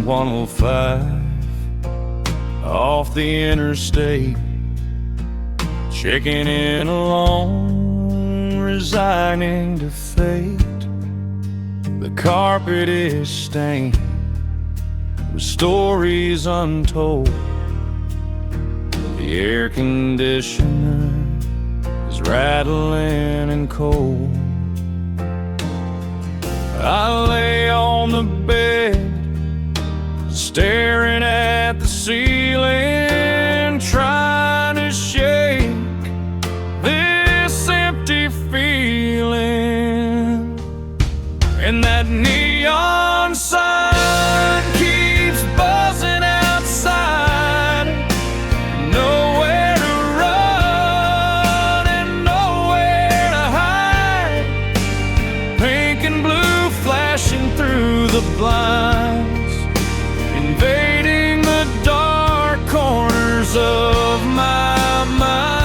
105 off the interstate, checking in alone, resigning to fate. The carpet is stained with stories untold. The air conditioner is rattling and cold. I lay on the bed, staring at the ceiling, trying to shake this empty feeling. And that neon sign keeps buzzing outside, nowhere to run and nowhere to hide. Pink and blue flashing through the blinds, invading the dark corners of my mind.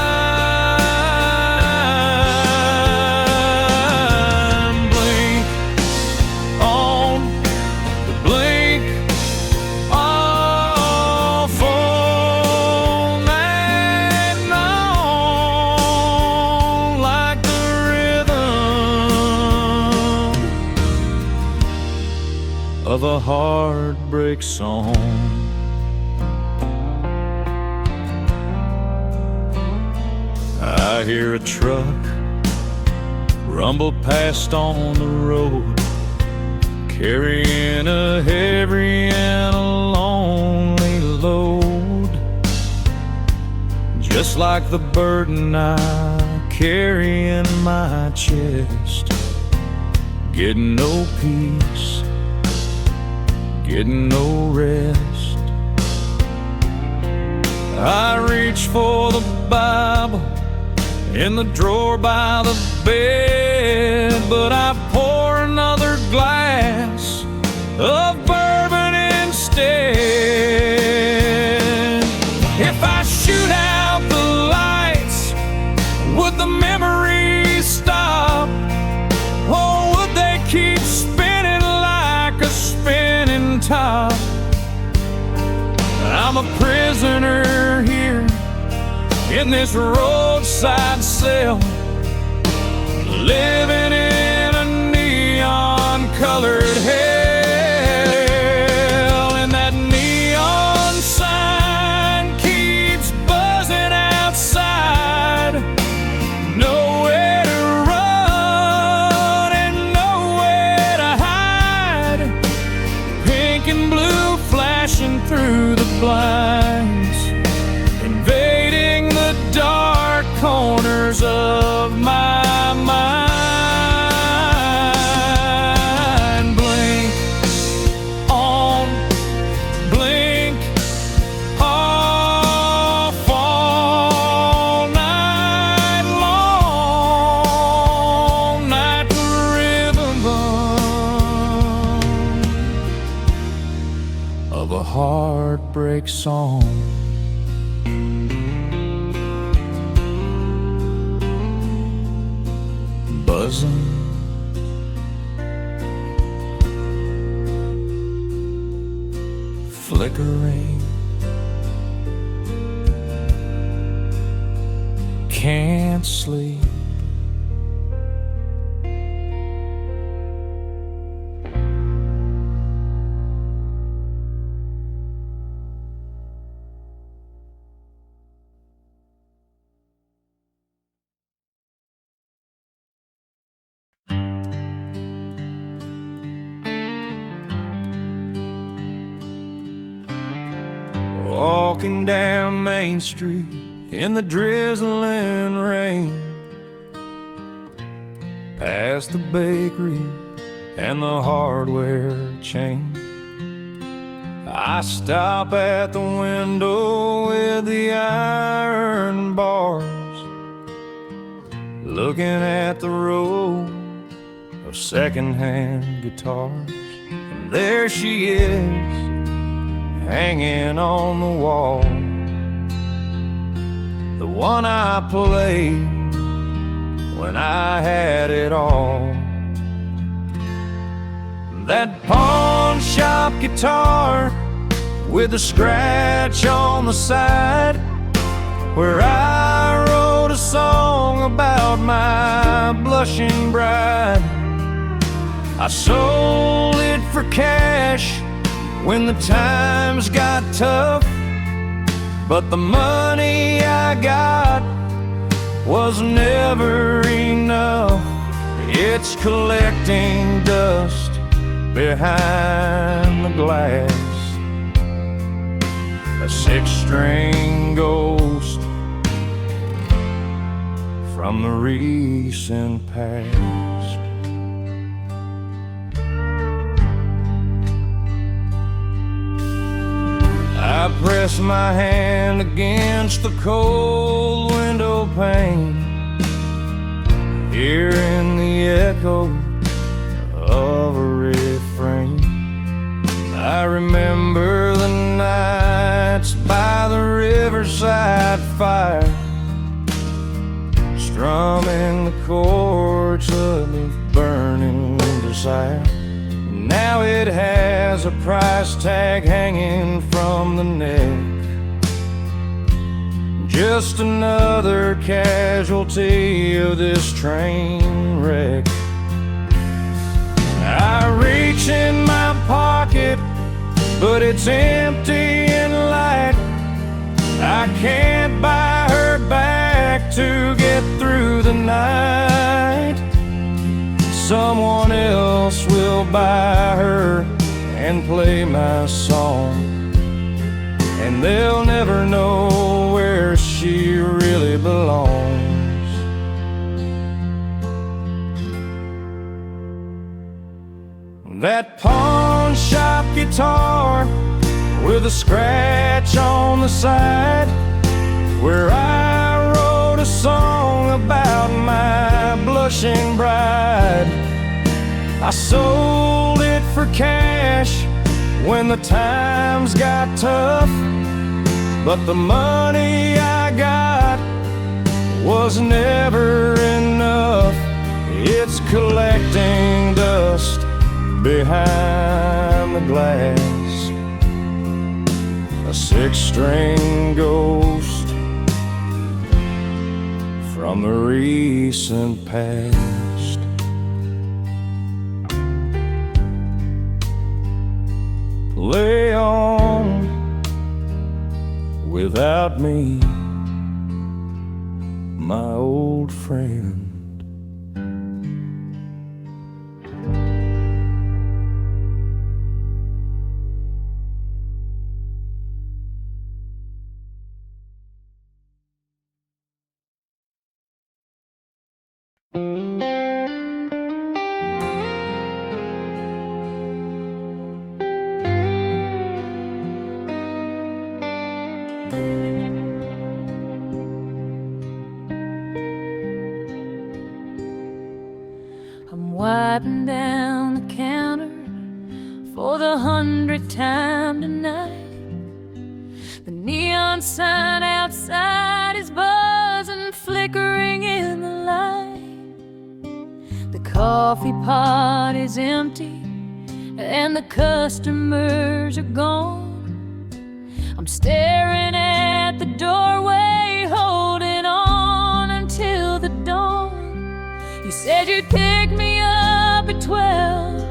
Blink on the blink off all night long, like the rhythm of a heartbreak song. I hear a truck rumble past on the road, carrying a heavy and a lonely load, just like the burden I carry in my chest. Getting no peace, getting no rest. I reach for the Bible in the drawer by the bed, but I pour another glass of bourbon instead. If I shoot out the lights, would the memories stop? Or would they keep spinning like a spinning top? I'm a prisoner here in this roadside cell, living in a neon-colored hell. And that neon sign keeps buzzing outside, nowhere to run and nowhere to hide. Pink and blue flashing through the blinds, invading the dark corners of my mind. Blink on, blink off all night long, like the rhythm of a heartbreak song. Buzzing, flickering, can't sleep. Walking down Main Street in the drizzling rain, past the bakery and the hardware chain. I stop at the window with the iron bars, looking at the row of secondhand guitars. And there she is, hanging on the wall, the one I played when I had it all. That pawn pawn shop guitar with a scratch on the side, where I wrote a song about my blushing bride. I sold it for cash when the times got tough, but the money I got was never enough. It's collecting dust behind the glass, a six-string ghost from the recent past. I press my hand against the cold window pane, hearing the echo of a refrain. I remember the nights by the riverside fire, strumming the chords of the burning desire. Now it has a price tag hanging from the neck, just another casualty of this train wreck. I reach in my pocket, but it's empty and light. I can't buy her back to get through the night. Someone else will buy her and play my song, and they'll never know where she really belongs. That pawn shop guitar with a scratch on the side, where I wrote a song about my blushing bride. I sold it for cash when the times got tough, but the money I got was never enough. It's collecting dust behind the glass, a six-string ghost from the recent past. Play on without me, my old friend. I'm wiping down the counter for the 100th time tonight. The neon sign outside is buzzing, flickering in the light. The coffee pot is empty and the customers are gone. I'm staring at the doorway, holding on until the dawn. You said you'd pick me up at 12.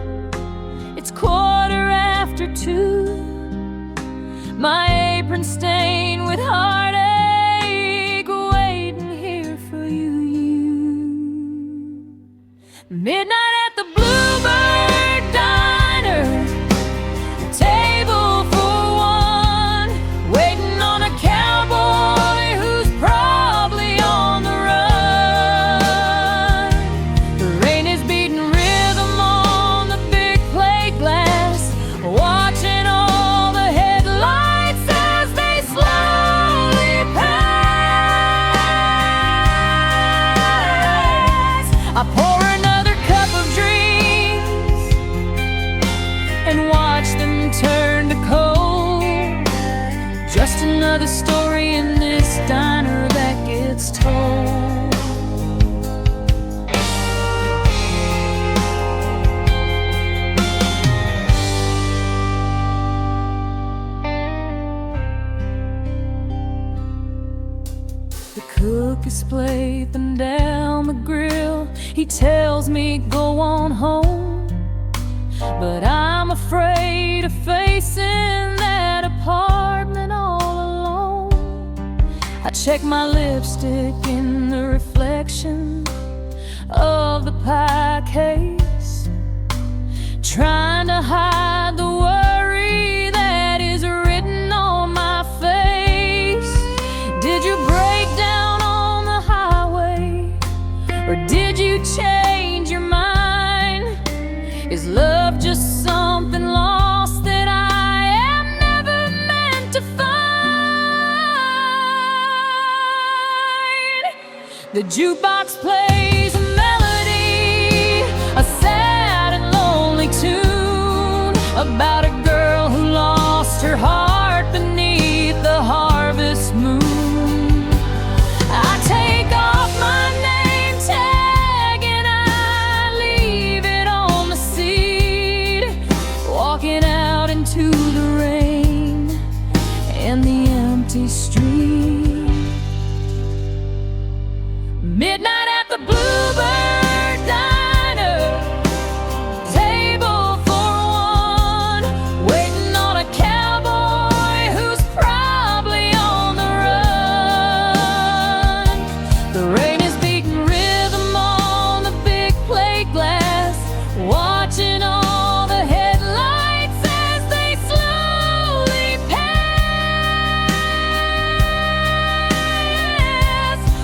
It's 2:15. My apron stained with heartache, waiting here for you. Midnight at the Bluebird Diner, table for one, waiting on a cowboy who's probably on the run. The rain is beating rhythm on the big plate glass, watching all the headlights as they slowly pass. I pour another cup of dreams and watch them turn to cold. Just another story in this diner that gets told. focus plate, then down the grill. He tells me go on home, but I'm afraid of facing that apartment all alone. I check my lipstick in the reflection of the pie case, trying to hide the worry that is written on my face. Did you break down on the highway, or did you change your mind? Is love just something lost that I am never meant to find? The jukebox plays a melody, a sad and lonely tune about a girl who lost her heart beneath the harvest moon. I take off my name tag and I leave it on the seat, walking out into the rain and the empty street. Midnight at the Bluebird Diner, table for one, waiting on a cowboy who's probably on the run. The rain is beating rhythm on the big plate glass, watching all the headlights as they slowly pass.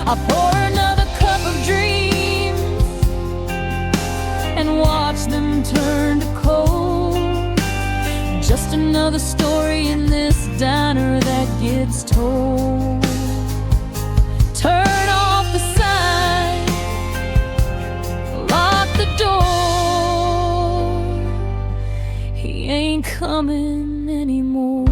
I pour another cup of dreams and watch them turn to cold. Just another story in this diner that gets told. Turn off the sign, lock the door. He ain't coming anymore.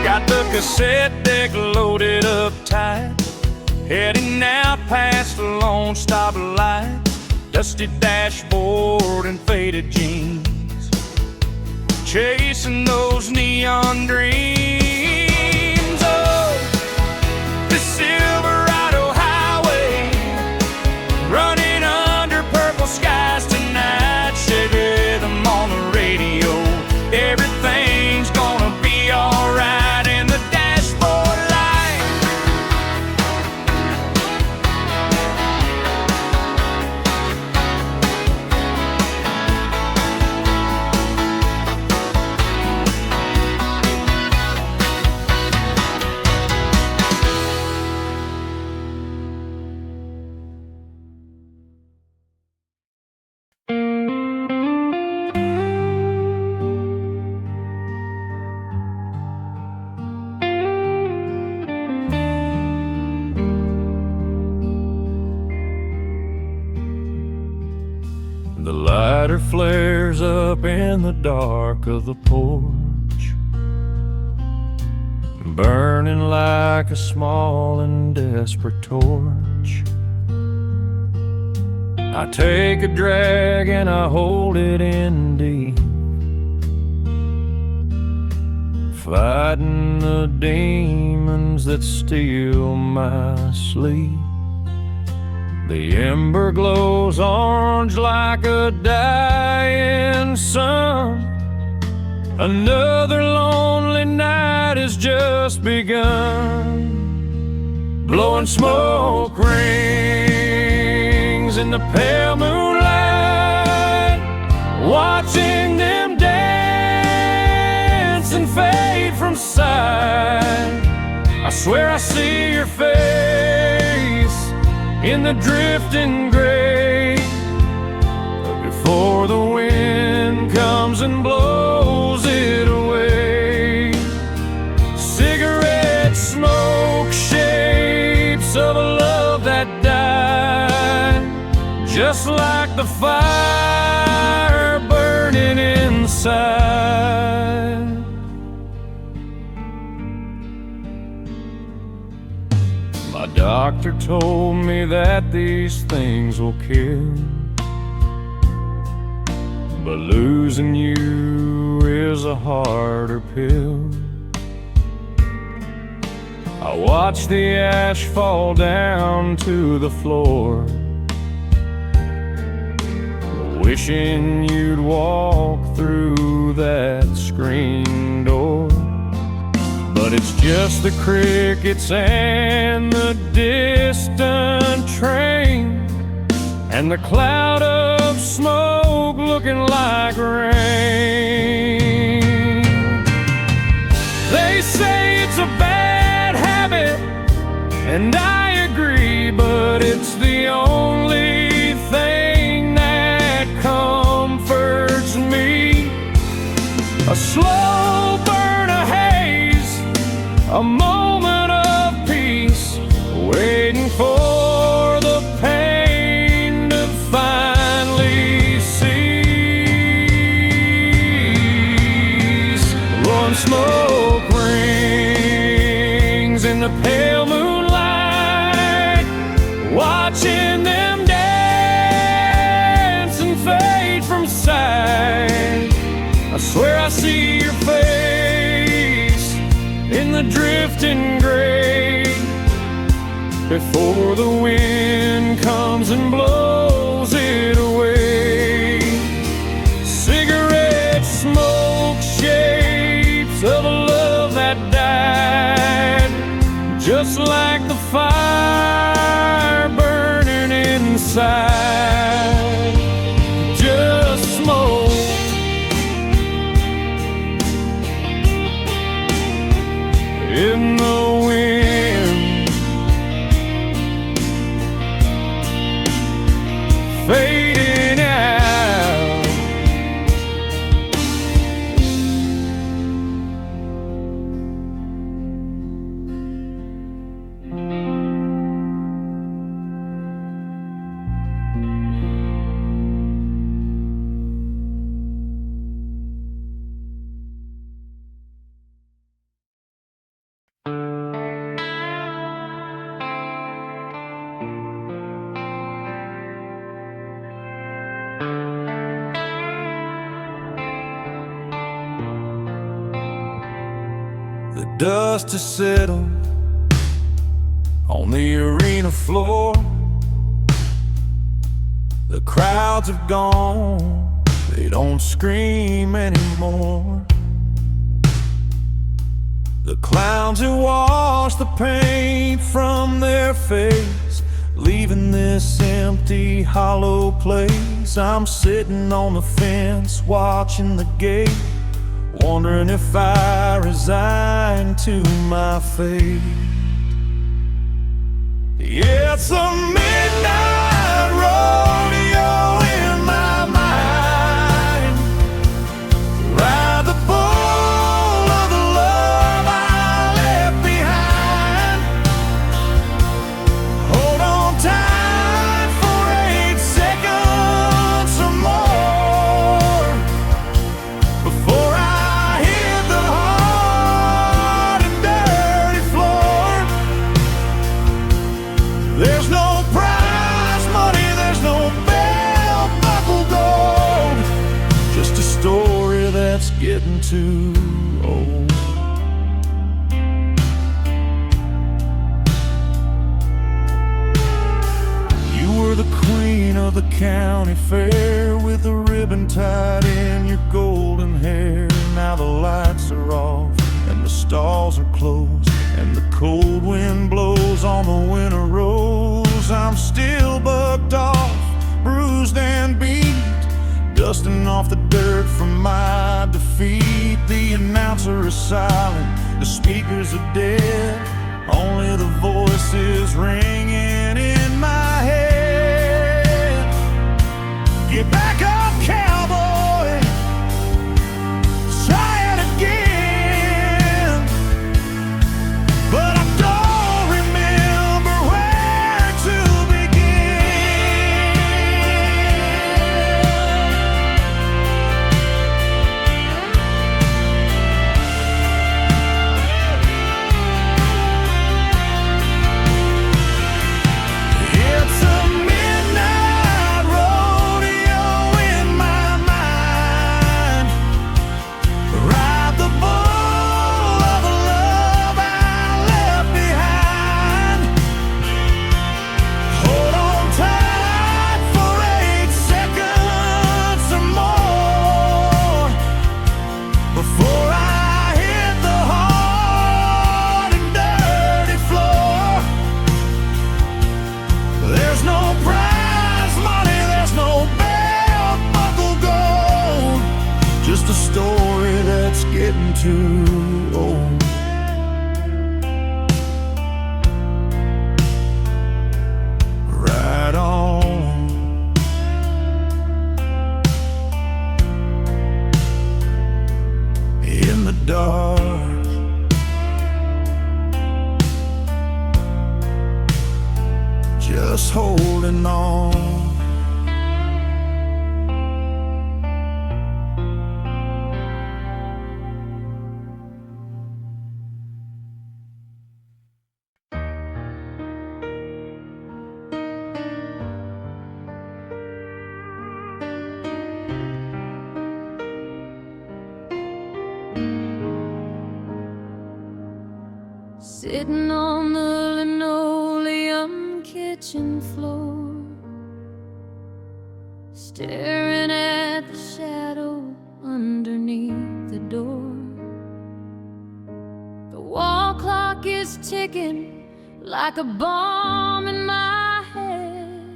Got the cassette deck loaded up tight, heading out past the Lone Stop light. Dusty dashboard and faded jeans, chasing those neon dreams of the Silverado highway, running under purple skies tonight. Shake rhythm on the radio, everything's gonna be alright in the dashboard light. The lighter flares up in the dark of the porch, burning like a small and desperate torch. I take a drag and I hold it in deep, fighting the demons that steal my sleep. The ember glows orange like a dying sun. Another lonely night has just begun. Blowing smoke rings in the pale moonlight, watching them dance and fade from sight. I swear I see your face in the drifting gray, before the wind comes and blows it away. Cigarette smoke the fire burning inside. My doctor told me that these things will kill, but losing you is a harder pill. I watch the ash fall down to the floor, wishing you'd walk through that screen door. But it's just the crickets and the distant train, and the cloud of smoke looking like rain. They say it's a bad habit, and I agree, but it's the only thing that comforts me. A slow burn of haze, a moment of peace, waiting for the pain to finally cease. Blowing smoke rings in the pale moonlight, watching them dance and fade from sight. I swear I see your face in the drifting gray before the wind comes and blows it away. Cigarette smoke, shapes of a love that died, just like the fire burning inside. Just smoke. In the wind, fading out. The dust has settled on the arena floor. The crowds have gone, they don't scream anymore. The clowns have washed the paint from their face, leaving this empty, hollow place. I'm sitting on the fence, watching the gate, wondering if I resign to my fate. Yeah, it's a midnight rodeo in my mind. Ride the bull of the love I left behind. Hold on tight for 8 seconds or more before I hit the hard and dirty floor. There's no prize money, there's no belt buckle gold, just a story that's getting too old. You were the queen of the county fair, with a ribbon tied in your golden hair. Now the lights are off and the stalls are closed, and the cold wind blows on the winter rose. I'm still bugged off, bruised and beat, dusting off the dirt from my defeat. The announcer is silent, the speakers are dead, only the voices ringing in my head. Get back up, cowboy, try it again. But I don't remember where to begin. just a story that's getting too old. Right on. In the dark, just holding on. Sitting on the linoleum kitchen floor, staring at the shadow underneath the door. The wall clock is ticking like a bomb in my head,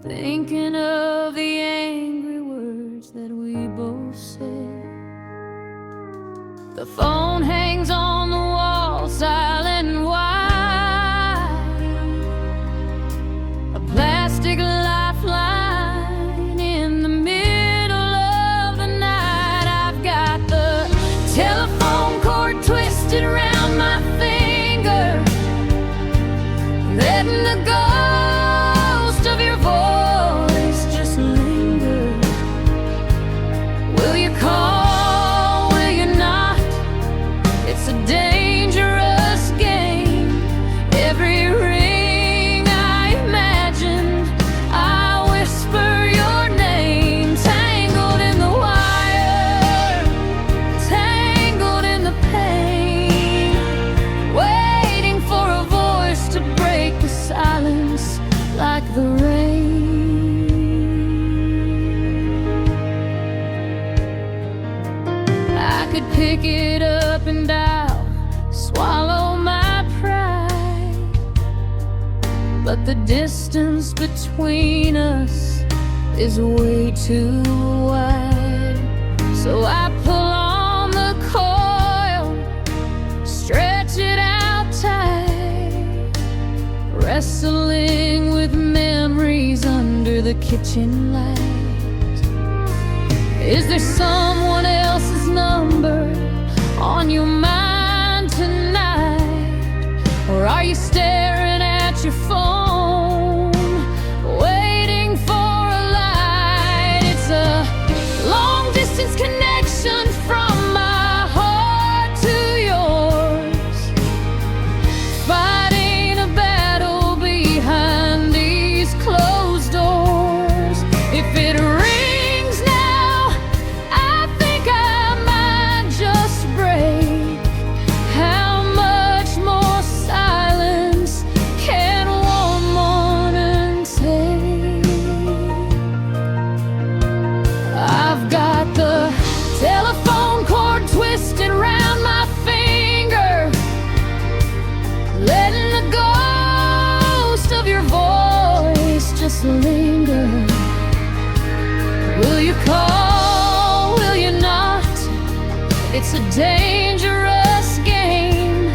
thinking of the angry words that we both said. The phone hangs on the wall, silent and wide, a plastic lifeline in the middle of the night. I've got the telephone cord twisted around my finger, letting the ghost of your voice just linger. Will you call? It's a dangerous game. Every ring I imagined, I whisper your name. Tangled in the wire, tangled in the pain, waiting for a voice to break the silence like the rain. I could pick it up and I'll swallow my pride, but the distance between us is way too wide. So I pull on the coil, stretch it out tight, wrestling with memories under the kitchen light. Is there someone else's number on your mind tonight? Or are you staring at your phone, waiting for a light? It's a long distance connection from my heart to yours, fighting a battle behind these closed doors. If it rings now, I think I might just break. How much more silence can one morning take? I've got the telephone cord twisted round my finger, letting the ghost of your voice just linger. Will you call? Will you not? It's a dangerous game.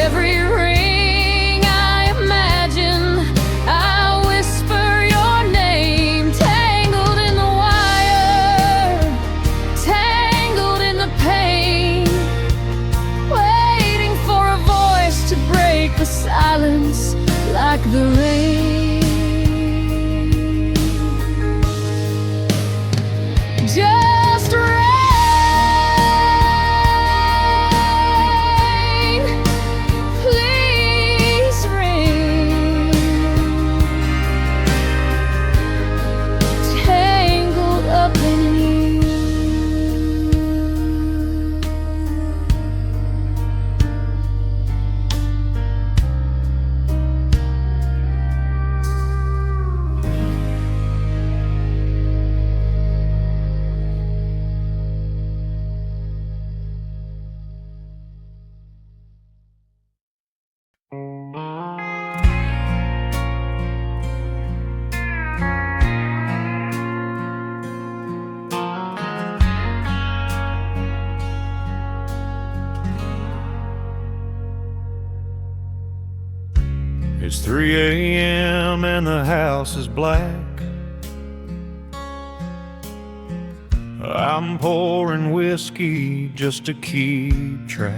Every ring I imagine, I whisper your name. Tangled in the wire, tangled in the pain, waiting for a voice to break the silence like the rain. Just rain. It's 3 a.m. and the house is black. I'm pouring whiskey just to keep track.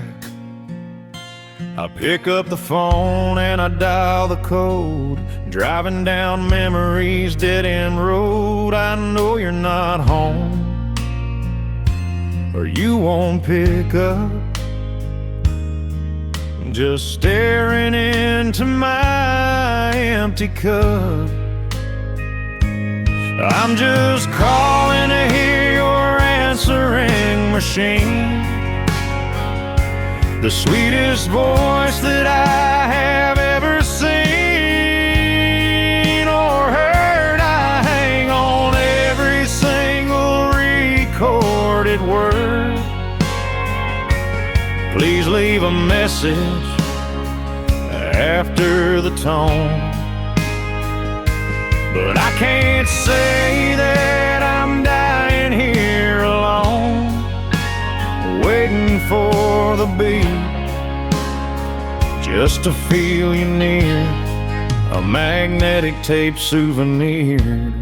I pick up the phone and I dial the code, driving down memory's dead-end road. I know you're not home, or you won't pick up. Just staring into my empty cup. I'm just calling to hear your answering machine, the sweetest voice that I have ever seen or heard. I hang on every single recorded word. Please leave a message after the tone. But I can't say that I'm dying here alone, waiting for the beat, just to feel you near, a magnetic tape souvenir.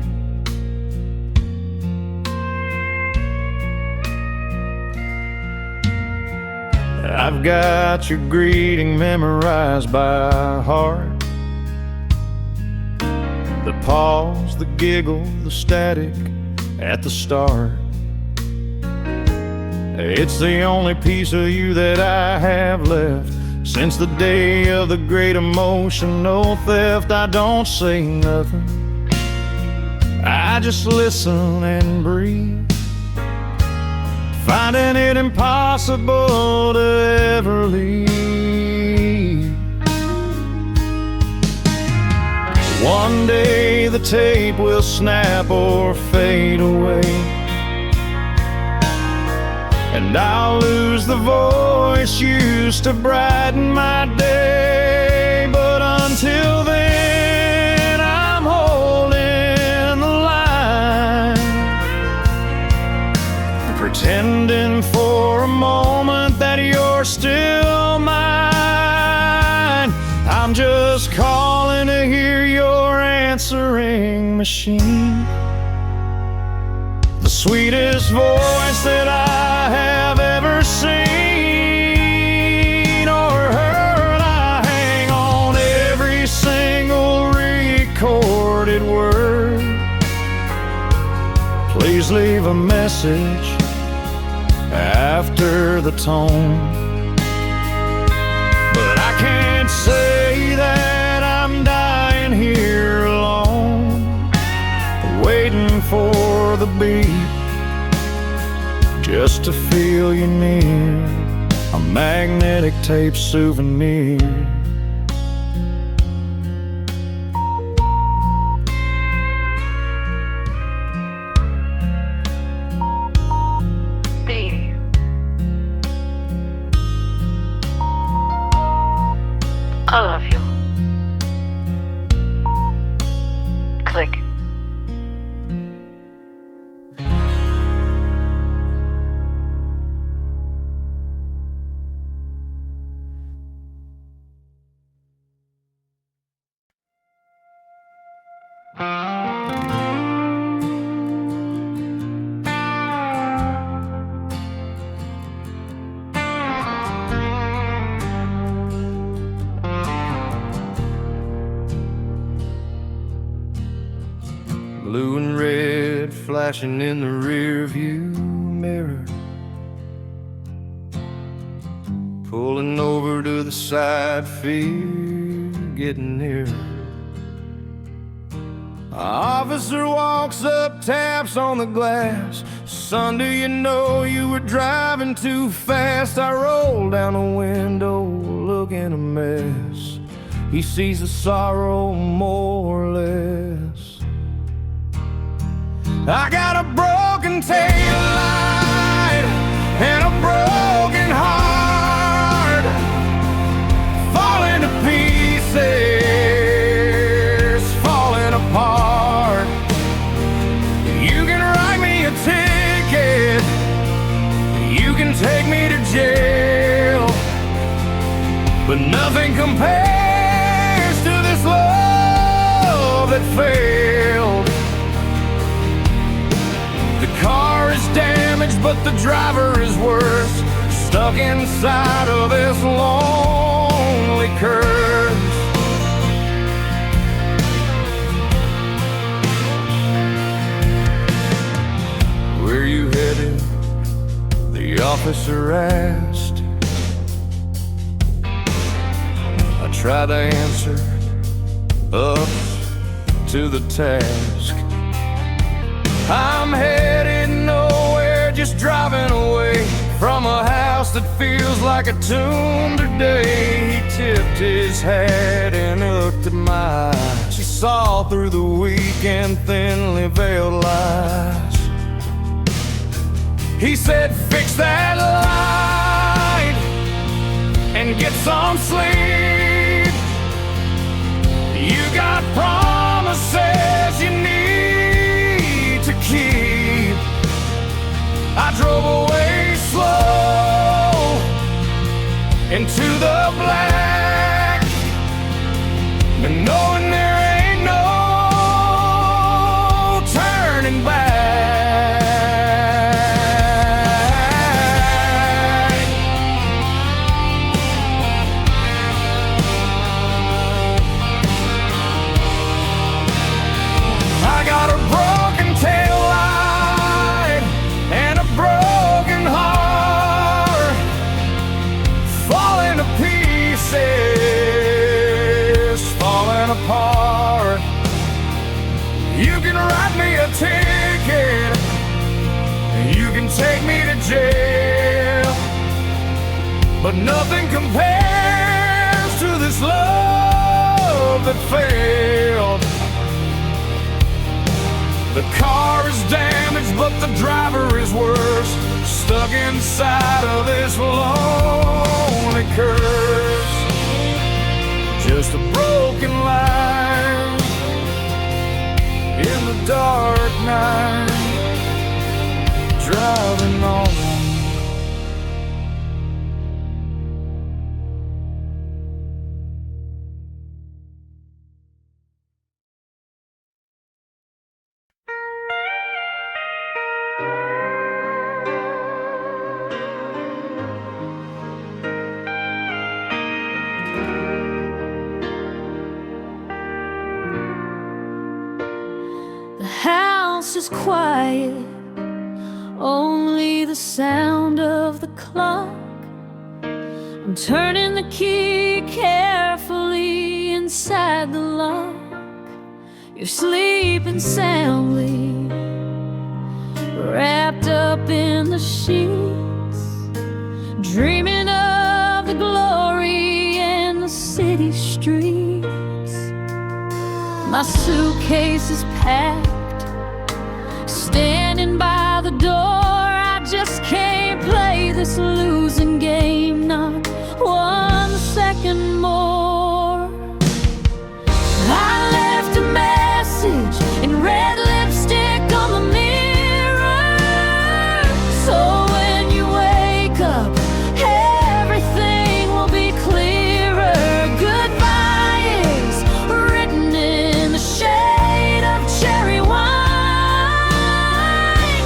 I've got your greeting memorized by heart. The pause, the giggle, the static at the start. It's the only piece of you that I have left. Since the day of the great emotional theft, I don't say nothing, I just listen and breathe, finding it impossible to ever leave. One day the tape will snap or fade away, and I'll lose the voice used to brighten my day. But until then, I'm holding the line, pretending for a moment that you're still mine. I'm just calling to hear your answering machine, the sweetest voice that I have ever seen or heard. I hang on every single recorded word. Please leave a message after the tone. But I can't say that I'm dying here alone, waiting for the beat, just to feel you near, a magnetic tape souvenir. Baby, I love you. Click. Blue and red flashing in the rear view mirror, pulling over to the side, fear getting nearer. Officer walks up, taps on the glass. Son, do you know you were driving too fast? I roll down the window, looking a mess. He sees the sorrow more or less. I got a broken taillight and a broken heart, falling to pieces, falling apart. You can write me a ticket, you can take me to jail, but nothing compares to this that failed. The car is damaged, but the driver is worse, stuck inside of this lonely curse. Where you headed? The officer asked. I tried to answer up to the task. I'm headed nowhere, just driving away from a house that feels like a tomb today. He tipped his hat and looked at my eyes. She saw through the weak and thinly veiled lies. He said, fix that light and get some sleep. You got promises you need to keep. I drove away slow into the black, and knowing there ain't no turning back. I got a broken tail light and a broken heart, falling to pieces, falling apart. You can write me a ticket, you can take me to jail, but nothing compares to this love that failed. The car is damaged, but the driver is worse, stuck inside of this lonely curse. Just a broken light in the dark night, driving on. The house is quiet, only the sound of the clock. I'm turning the key carefully inside the lock. You're sleeping soundly, wrapped up in the sheets, dreaming of the glory and the city streets. My suitcase is packed, standing by the door. I just can't play this losing game, not 1 second more. I left a message in red lipstick on the mirror, so when you wake up, everything will be clearer. Goodbye is written in the shade of cherry wine,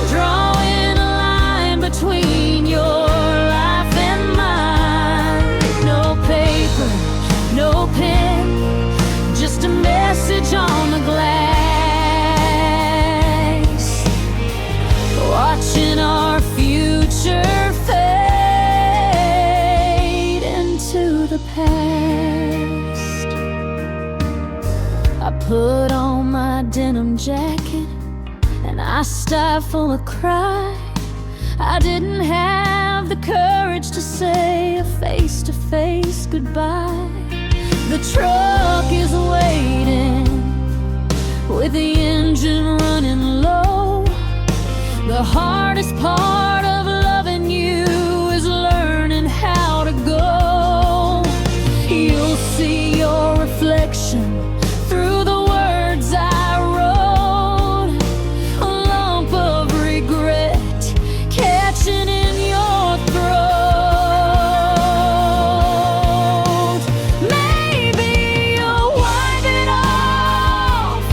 drawing a line between your life and mine. No paper, no pen, just a message on the glass, watching our future fade into the past. I put on my denim jacket and I stifle a cry. I didn't have the courage to say a face-to-face goodbye. The truck is waiting with the engine running low. The hardest part of loving you is learning how to go. You'll see your reflection through the words I wrote, a lump of regret catching in your throat. Maybe you'll wipe it off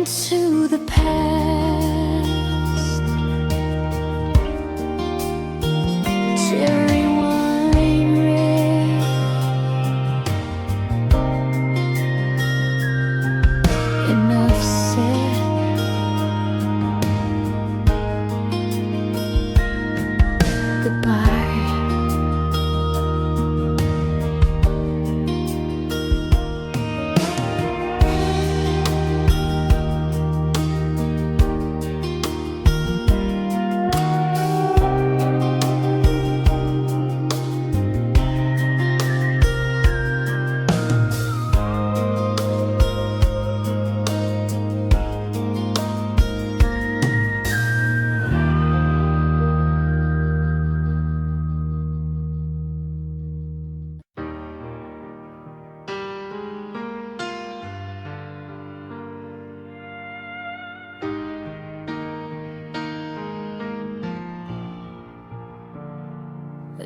into the past. Cherry wine red, enough said. Goodbye.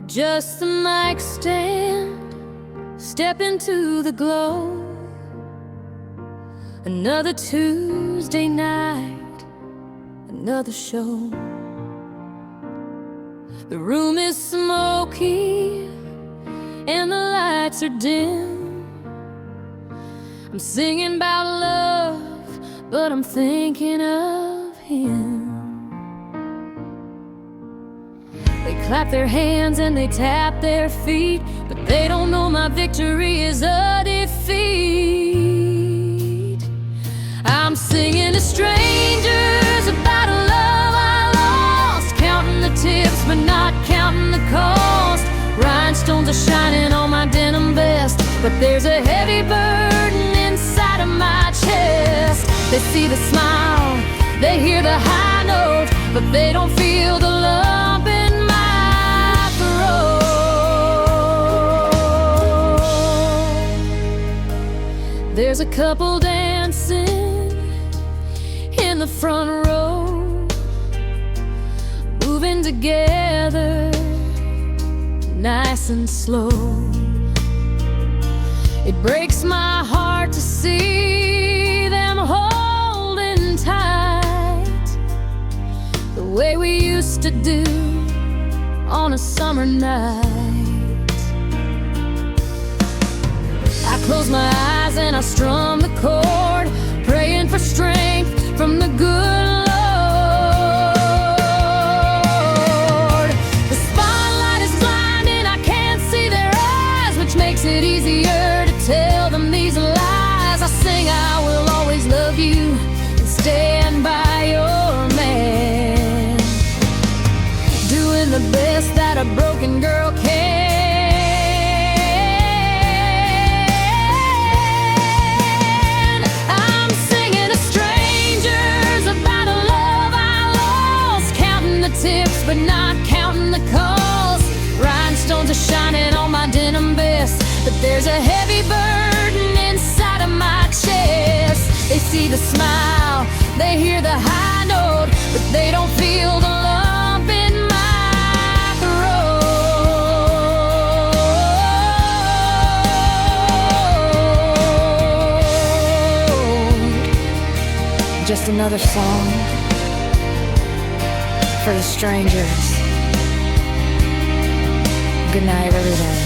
Just the mic stand, step into the glow. Another Tuesday night, another show. The room is smoky and the lights are dim. I'm singing about love, but I'm thinking of him. They clap their hands and they tap their feet, but they don't know my victory is a defeat. I'm singing to strangers about a love I lost, counting the tips but not counting the cost. Rhinestones are shining on my denim vest, but there's a heavy burden inside of my chest. They see the smile, they hear the high note, but they don't feel the lump in my throat. There's a couple dancing in the front row, moving together nice and slow. It breaks my heart to see them holding tight, the way we used to do on a summer night. I close my eyes and I strum the chord, praying for strength from the good Lord. The spotlight is blinding, I can't see their eyes, which makes it easier to tell them these lies. I sing I will always love you and stand by your man, doing the best that a broken girl can. I'm singing to strangers about a love I lost, counting the tips but not counting the cost. Rhinestones are shining on my denim vest, but there's a heavy burden inside of my chest. They see the smile, they hear the high note, but they don't feel the lump in my throat. Just another song for the strangers. Good night, everybody.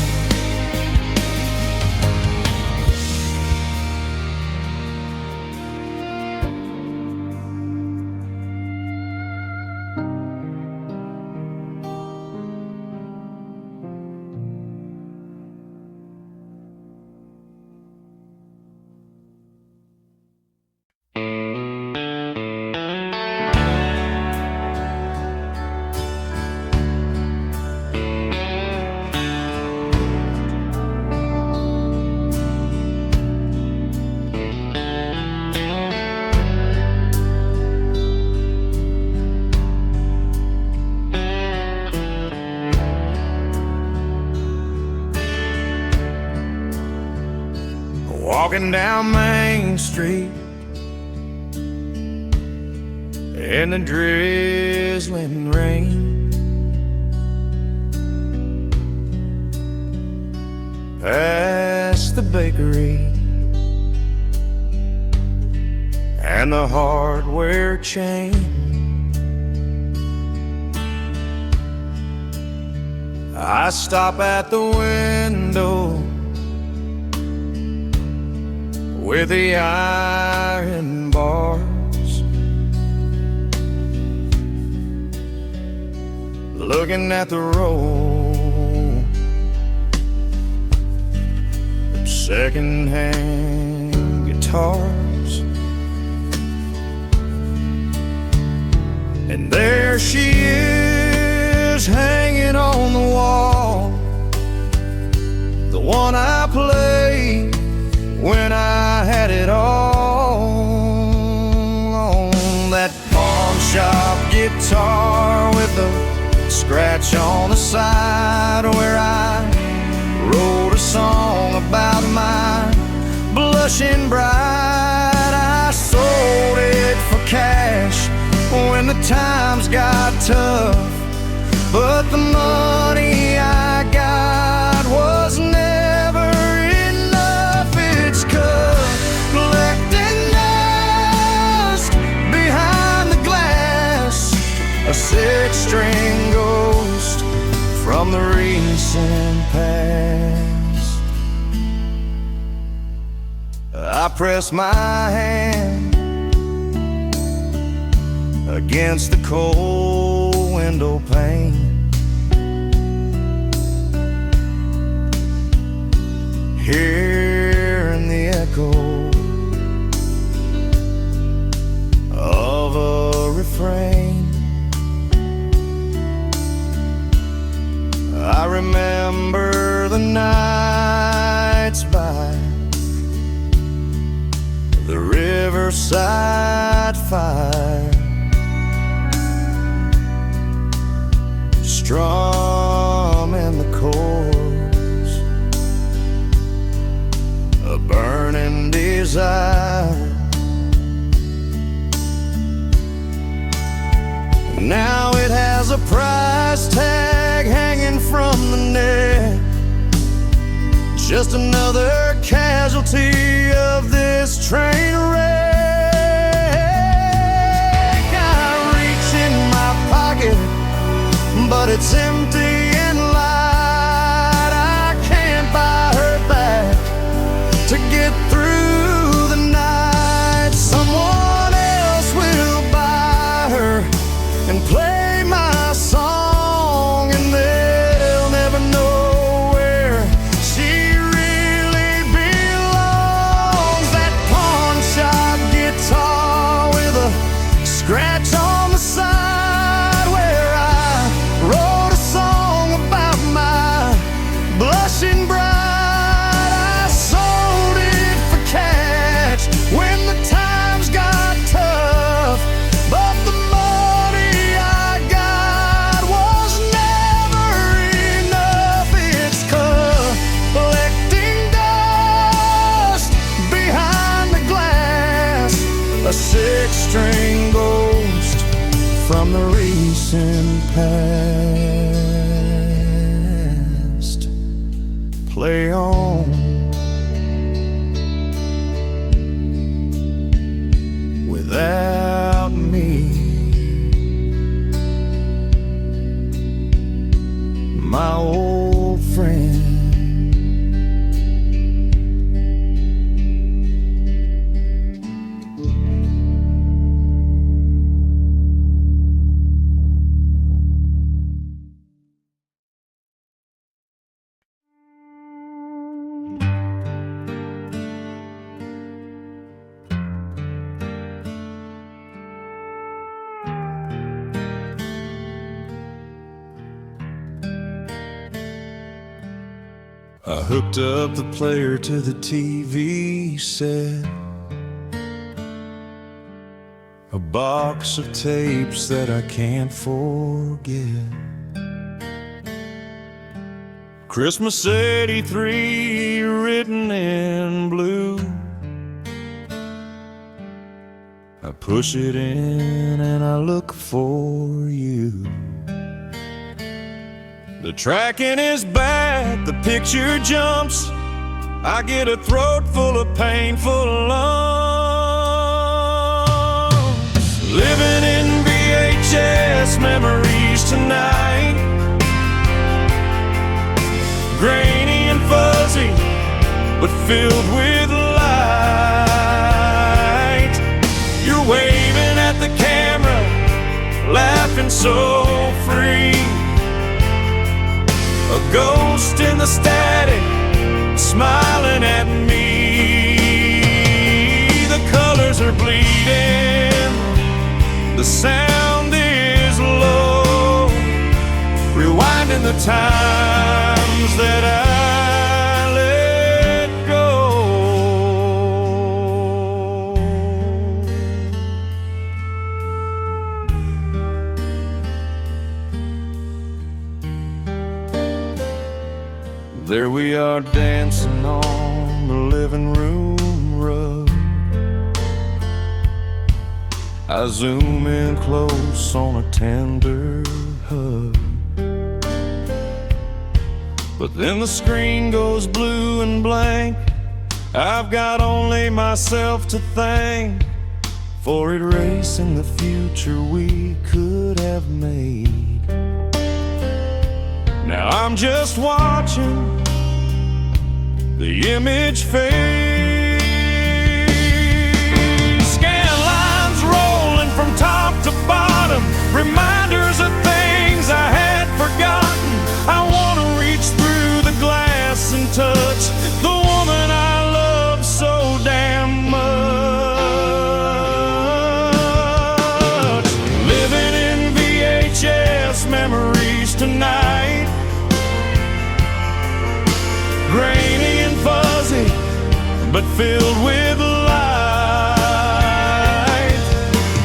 Walking down Main Street in the drizzling rain, past the bakery and the hardware chain. I stop at the window with the iron bars, looking at the row of second-hand guitars. And there she is, hanging on the wall, the one I played when I had it all. On that pawn shop guitar with a scratch on the side, where I wrote a song about my blushing bride. I sold it for cash when the times got tough, but the money I got was never enough. It's collecting dust behind the glass, a six-string ghost from the recent past. I press my hand against the cold window pane, hearing the echo of a refrain. I remember the nights by the riverside fire, strumming the chords, a burning desire. Now it has a price tag hanging from the neck, just another casualty of this train wreck. I reach in my pocket, but it's empty and light. I can't buy her back to get through the night. Someone else will buy her and play my song, and they'll never know where she really belongs. That pawn shop guitar with a scratch on the side, where I wrote a song about my blushing bride. I sold it for cash when the times got tough, but the money I got was never enough. It's collecting dust behind the glass, a six-string ghost from the recent past. Play on without me, my old friend. I hooked up the player to the TV set, a box of tapes that I can't forget. Christmas '83 written in blue. I push it in and I look for you. The tracking is bad, the picture jumps. I get a throat full of painful lumps. memories tonight. Grainy and fuzzy, but filled with light. You're waving at the camera, laughing so free. A ghost in the static, smiling at me. The colors are bleeding, the sound is low, rewinding the times that I let go. There we are dancing on the living room rug. I zoom in close on a tender hug. But then the screen goes blue and blank. I've got only myself to thank for erasing the future we could have made. Now I'm just watching the image fade. Scan lines rolling from top to bottom, reminders of things I had forgotten. I want to reach through the glass and touch the woman I love so damn much. Living in VHS memories tonight. Grainy and fuzzy, but filled with light.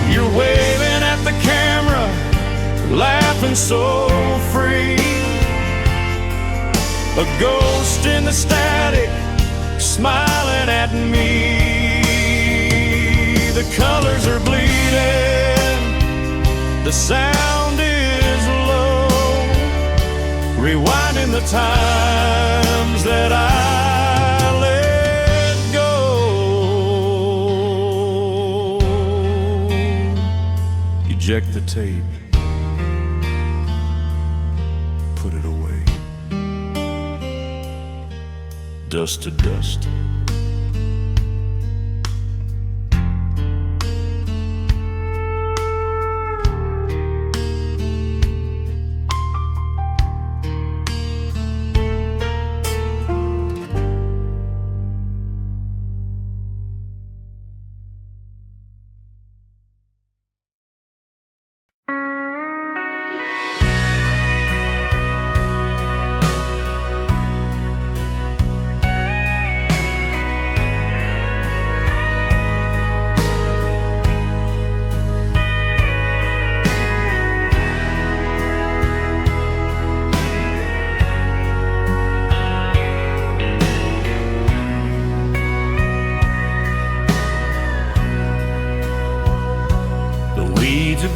You're waving at the camera, laughing so free. A ghost in the static, smiling at me. The colors are bleeding, the sound is low, rewinding the times that I let go. Eject the tape, put it away. Dust to dust.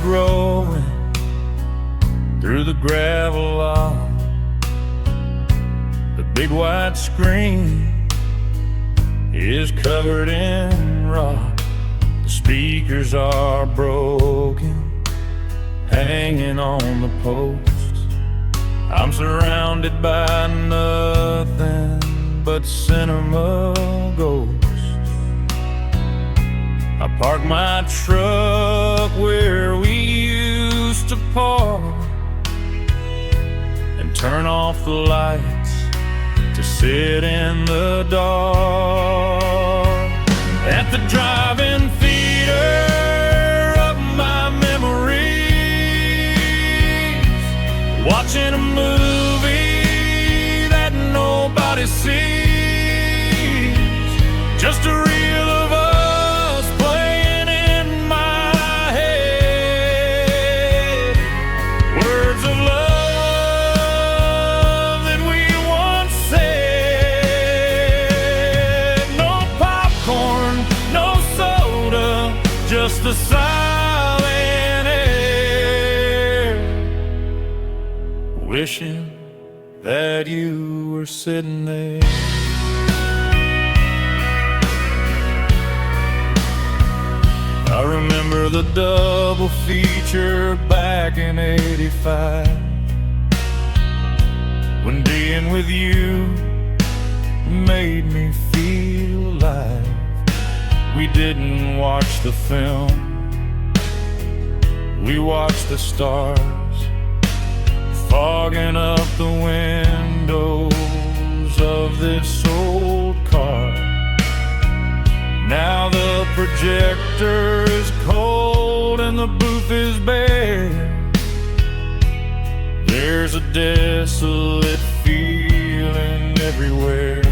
Growing through the gravel lot. The big white screen is covered in rock. The speakers are broken, hanging on the posts. I'm surrounded by nothing but cinema ghosts. I park my truck where we used to park and turn off the lights to sit in the dark at the drive-in theater of my memories, watching a movie that nobody sees, just a reel of us the silent air, wishing that you were sitting there. I remember the double feature back in '85, when being with you made me feel alive. We didn't watch the film, we watched the stars fogging up the windows of this old car. Now the projector is cold and the booth is bare. There's a desolate feeling everywhere.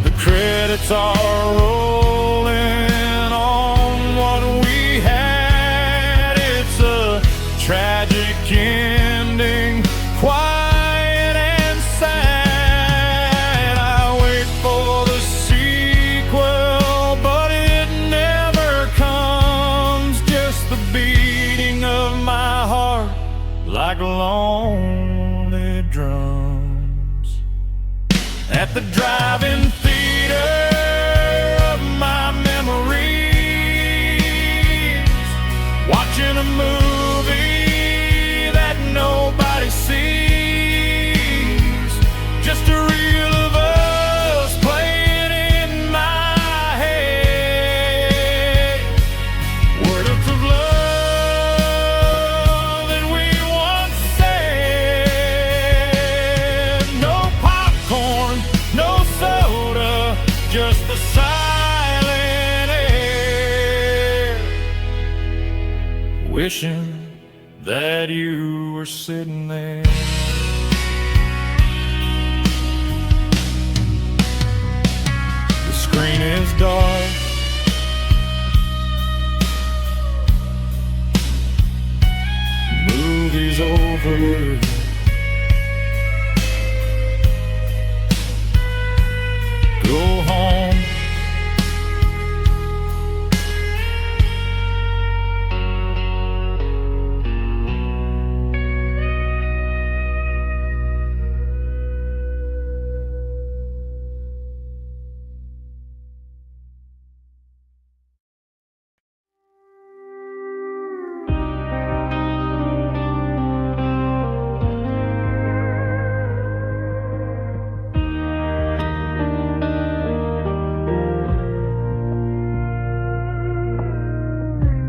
The credits are rolling on what we had. It's a tragic ending, quiet and sad. I wait for the sequel, but it never comes. Just the beating of my heart like lonely drums at the drive-in theater of my memories, watching a movie that nobody sees. Just a reel of us playing in my head, words of love that we once said. No popcorn, no soda, just the silent air, wishing that you were sitting there. The screen is dark, movie's over. Go home.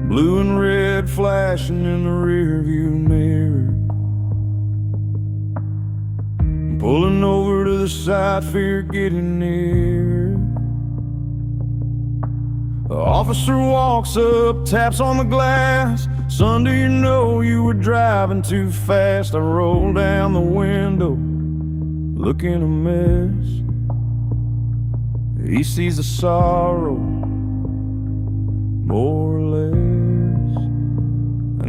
Blue and red flashing in the rearview mirror, pulling over to the side, fear getting near. The officer walks up, taps on the glass. Son, do you know you were driving too fast? I roll down the window, looking a mess. He sees the sorrow, more or less.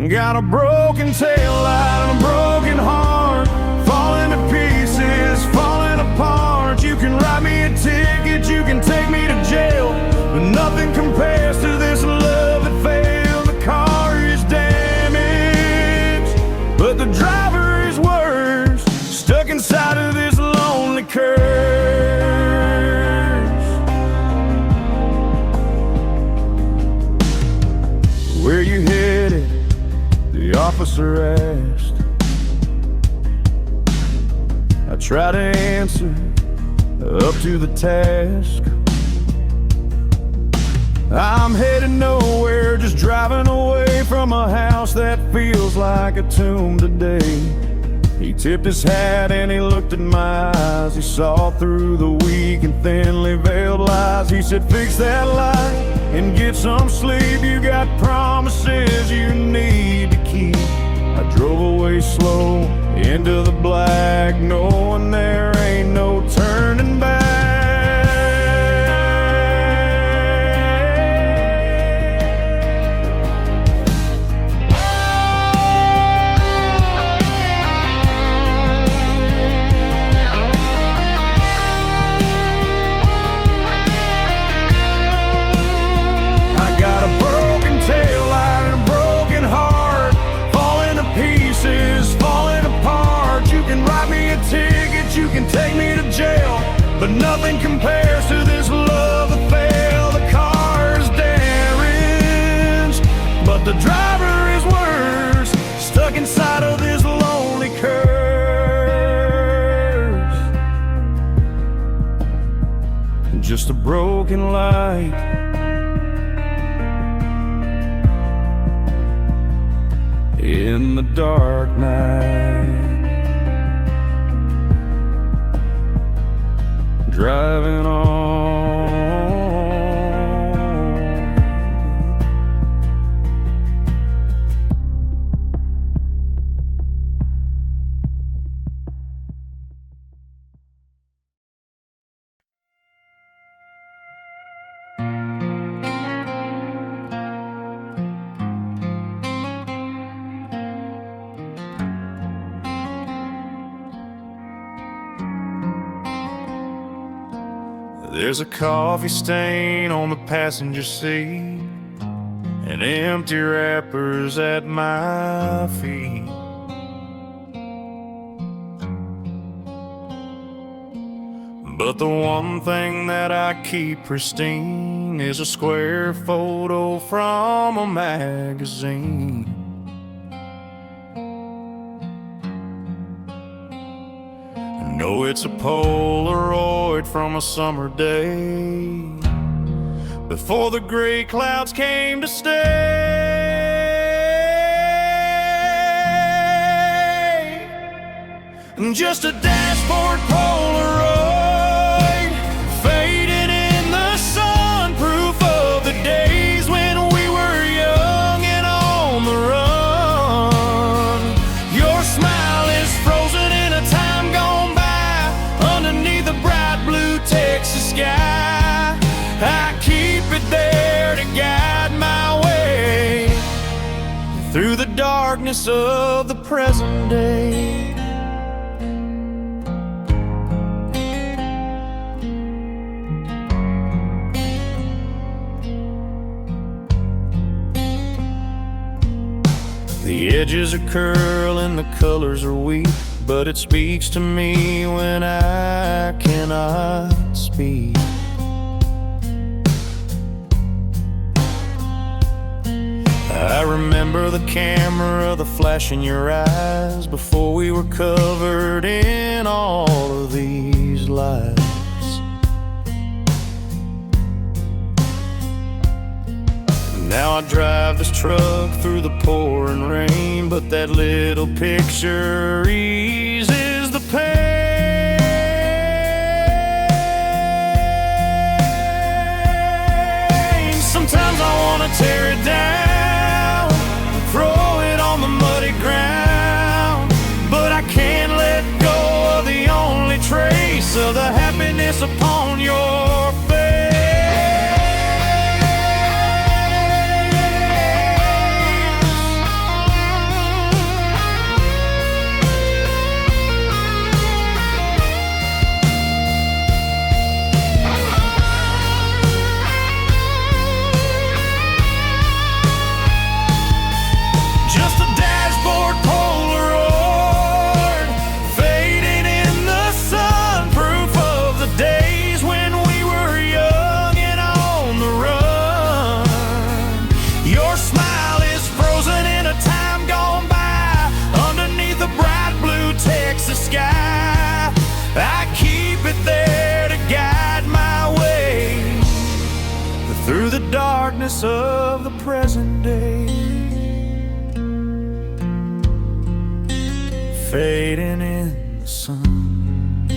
Got a broken taillight and a broken heart, falling to pieces, falling apart. You can write me a ticket, you can take me to jail, but nothing compares to this love that failed. The car is damaged, but the driver is worse, stuck inside of this lonely curse. Where you headed? The officer asked. I try to answer, up to the task. I'm headed nowhere, just driving away from a house that feels like a tomb today. He tipped his hat and he looked in my eyes. He saw through the weak and thinly veiled lies. He said, fix that light and get some sleep. You got promises you need to keep. I drove away slow into the black, knowing there ain't no turning back. Take me to jail, but nothing compares to this love that failed. The car's damaged, just a broken light. In the dark night, driving on. There's a coffee stain on the passenger seat and empty wrappers at my feet. But the one thing that I keep pristine is a square photo from a magazine. No, it's a Polaroid from a summer day before the gray clouds came to stay. Just a dashboard Polaroid faded in the sunproof of the days when we were young and on the run. Your smile is frozen in a time gone by underneath the bright blue Texas sky. I keep it there to guide my way through the darkness of the present day. The edges are curling, the colors are weak, but it speaks to me when I cannot speak. I remember the camera, the flash in your eyes before we were covered in all of these lies. Now I drive this truck through the pouring rain, but that little picture eases the pain. Sometimes I want to tear it down, throw it on the muddy ground, but I can't let go of the only trace of the happiness upon your face. Sky, I keep it there to guide my way through the darkness of the present day. Fading in the sun,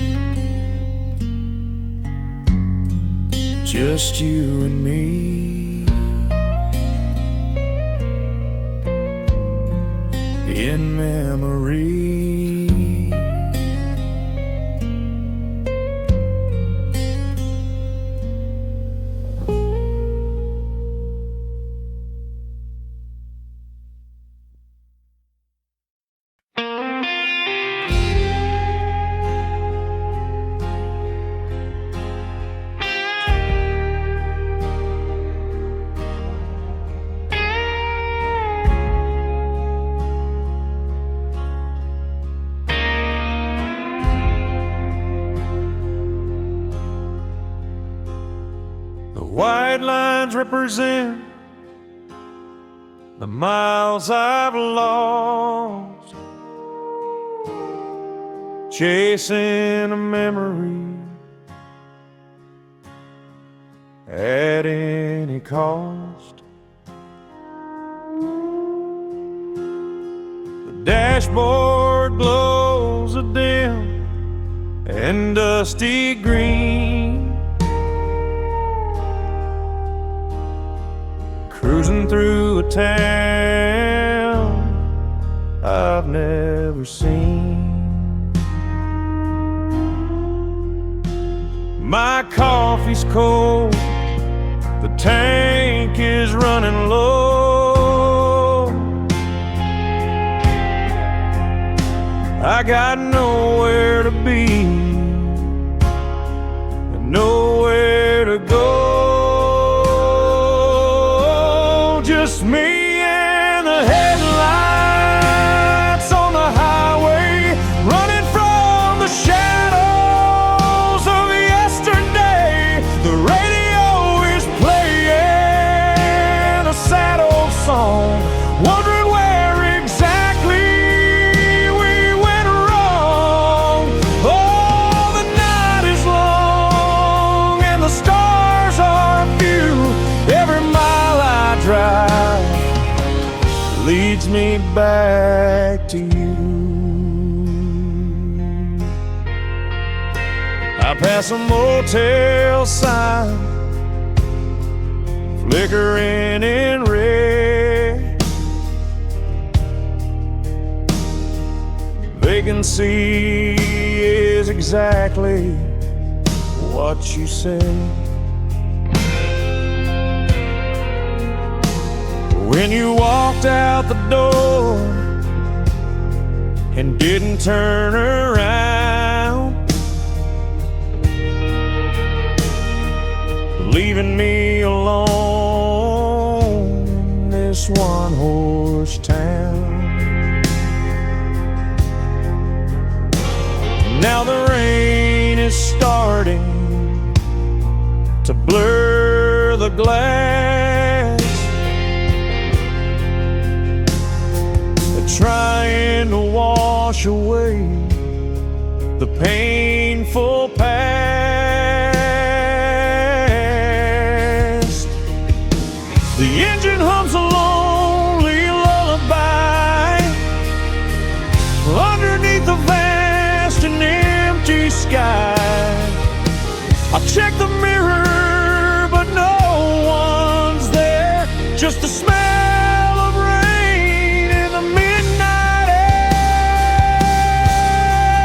just you and me in memory. White lines represent the miles I've lost, chasing a memory at any cost. The dashboard glows a dim and dusty green, cruising through a town I've never seen. My coffee's cold, the tank is running low. I got nowhere to be and nowhere to go. Just me and the headlights on the highway, running from the shadows of yesterday. The radio is playing a sad old song, wondering where exactly we went wrong. Oh, the night is long and the stars are few. Every mile I drive leads me back to you. I pass a motel sign, flickering in red. Vacancy is exactly what you said. When you walked out the door and didn't turn around, leaving me alone in this one-horse town. Now the rain is starting to blur the glass, trying to wash away the painful past. The engine hums a lonely lullaby underneath the vast and empty sky. I check the mirror, but no one's there, just the smell of rain in the midnight air.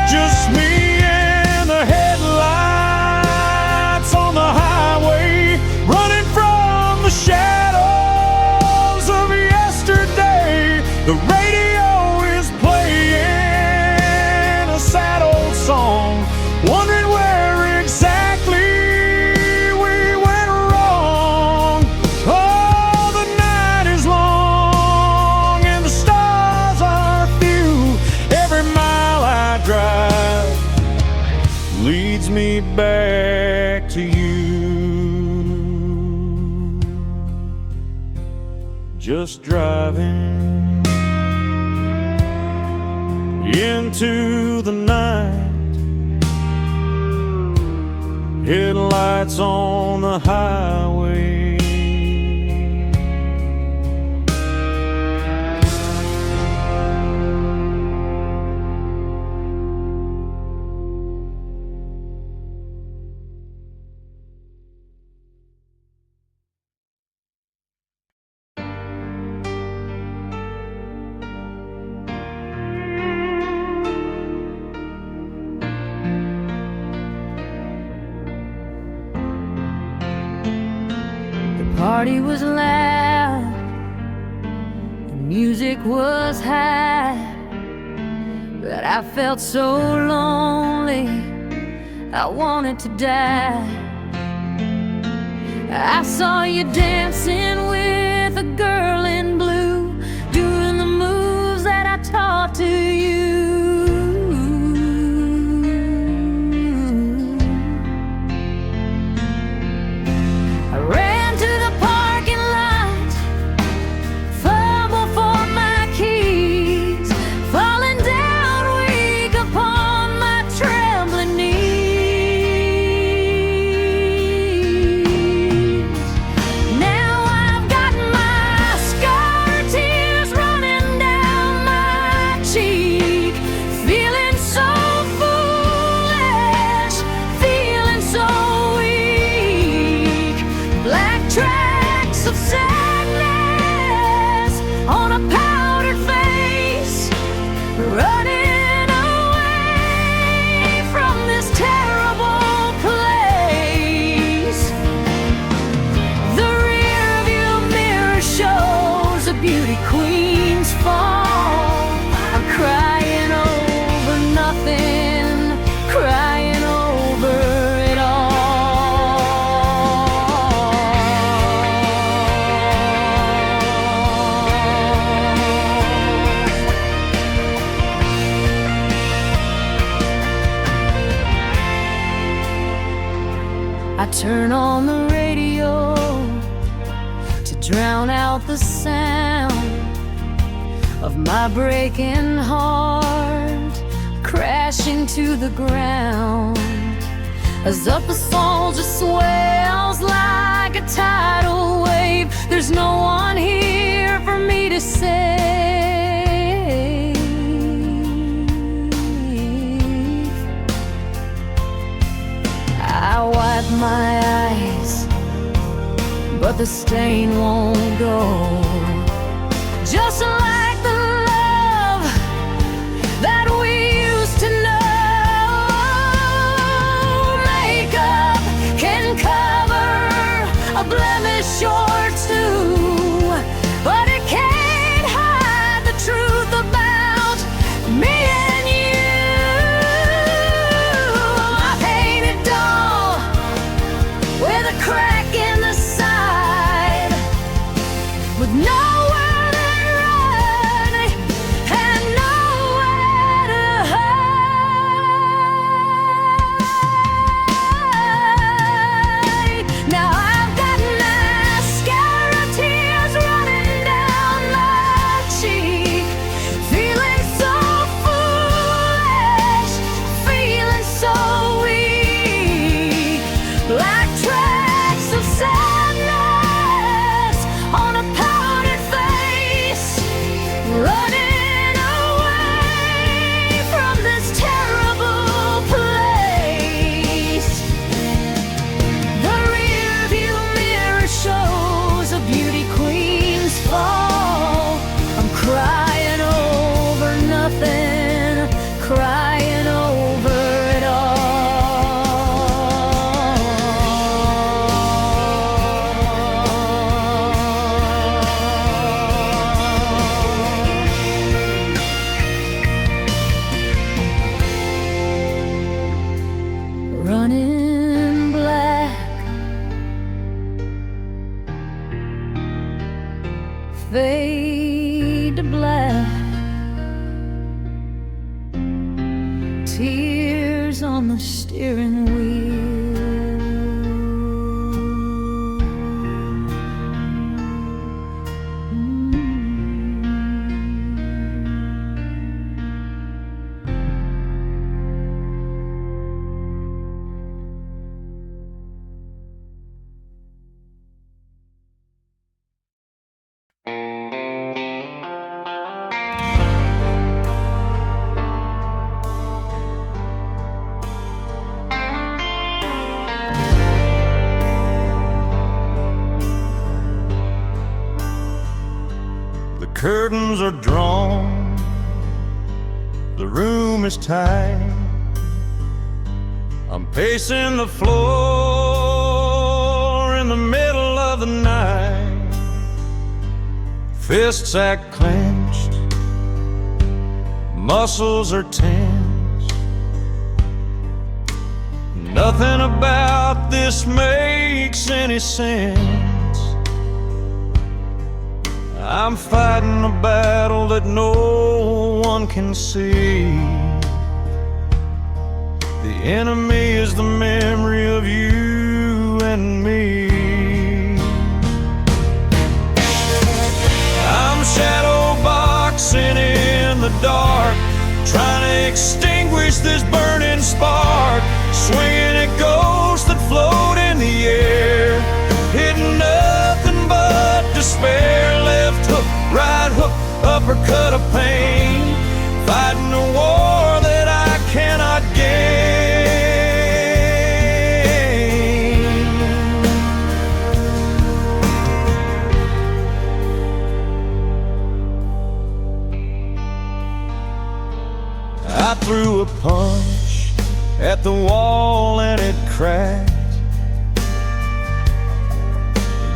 Just me and the headlights on the highway, running from the shadows of yesterday. The radio is playing a sad old song, wondering where exactly we went wrong. Oh, the night is long and the stars are few. Every mile I drive leads me back to you. Just driving into the night, headlights on the highway. Party was loud, the music was high, but I felt so lonely, I wanted to die. I saw you dancing with a girl in blue, doing the moves that I taught to you. I ran to the parking lot, fumbled for my keys, falling down weak upon my trembling knees. tracks of sadness on a powdered face, running away from this terrible place. The rearview mirror shows a beauty queen's fall. I'm crying over nothing, crying over it all. I turn on the radio to drown out the sound of my breaking heart crashing to the ground, as up a soul just swells like a tidal wave. There's no one here for me to save. I wipe my eyes, but the stain won't go. Just like the love that we used to know. Makeup can cover a blemish or two, but it can't hide the truth about me and you. I painted doll with a crack in the side, with nowhere to run and nowhere to hide. Now I've got mascara tears running down my cheek, feeling so foolish, feeling so weak, like tracks of sadness on a powdered face, running away from this terrible place. The rearview mirror shows a beauty queen's fall. I'm crying over nothing, crying over it all. Running black, fade to black, tears on the steering wheel. The curtains are drawn, the room is tight. I'm pacing the floor in the middle of the night. Fists act clenched, muscles are tense. Nothing about this makes any sense. I'm fighting a battle that no one can see. The enemy is the memory of you and me. I'm shadow boxing in the dark, trying to extinguish this burning spark, swinging at ghosts that float in the air, hitting nothing but despair. Left hook, right hook, uppercut of pain, fighting a war that I cannot gain. threw a punch at the wall and it cracked.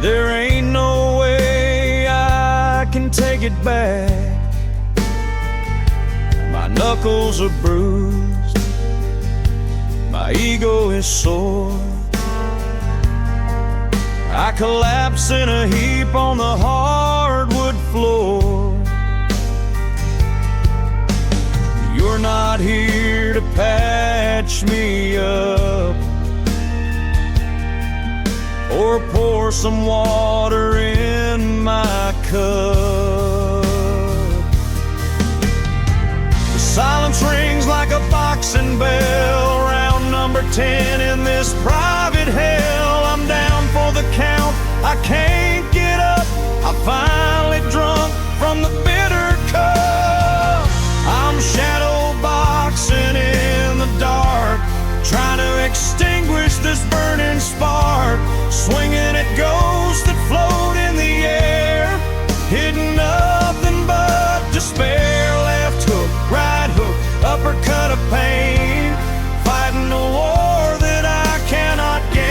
There ain't no way I can take it back. My knuckles are bruised, my ego is sore. I collapse in a heap on the hardwood floor. You're not here to patch me up or pour some water in my cup. The silence rings like a boxing bell. Round number 10 in this private hell. I'm down for the count, I can't get up. I finally drunk from the bitter cup. I'm shadow boxing in the dark, trying to extinguish this burning spark. Swinging at ghosts that float in the air, hitting nothing but despair. Left hook, right hook, uppercut of pain, fighting a war that I cannot gain.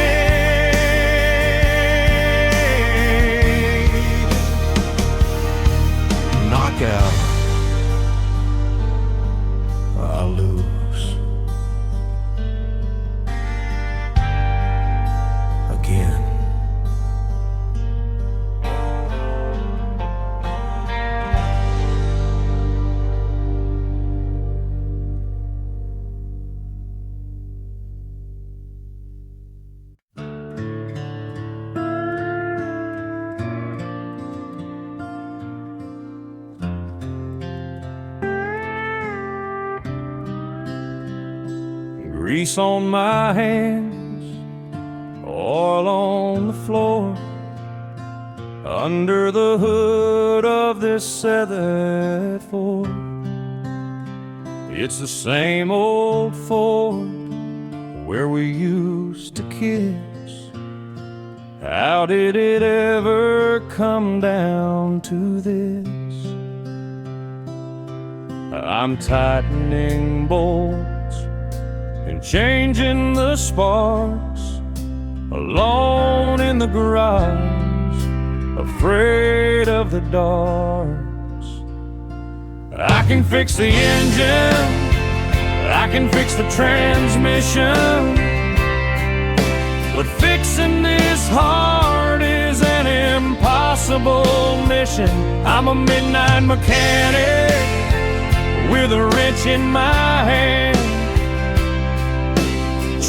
Knockout, I lose. Again. Grease on my hands, oil on the floor, under the hood of this 7-4. It's the same old Ford where we used to kiss. How did it ever come down to this? I'm tightening bolts and changing the sparks, alone in the garage, afraid of the darks. I can fix the engine, I can fix the transmission, but fixing this heart is an impossible mission. I'm a midnight mechanic with a wrench in my hand,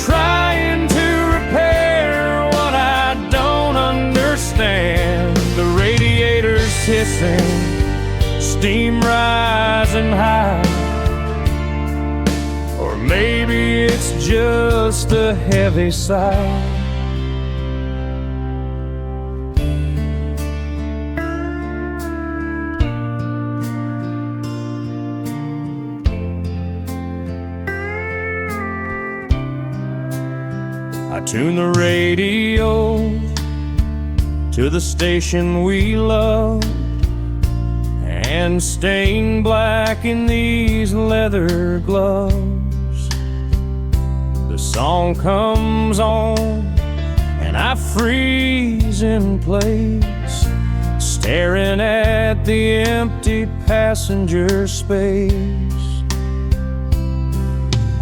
trying to repair what I don't understand. The radiator's hissing, steam rising high, or maybe it's just a heavy sigh. I tune the radio to the station we love, and stained black in these leather gloves. The song comes on and I freeze in place, staring at the empty passenger space.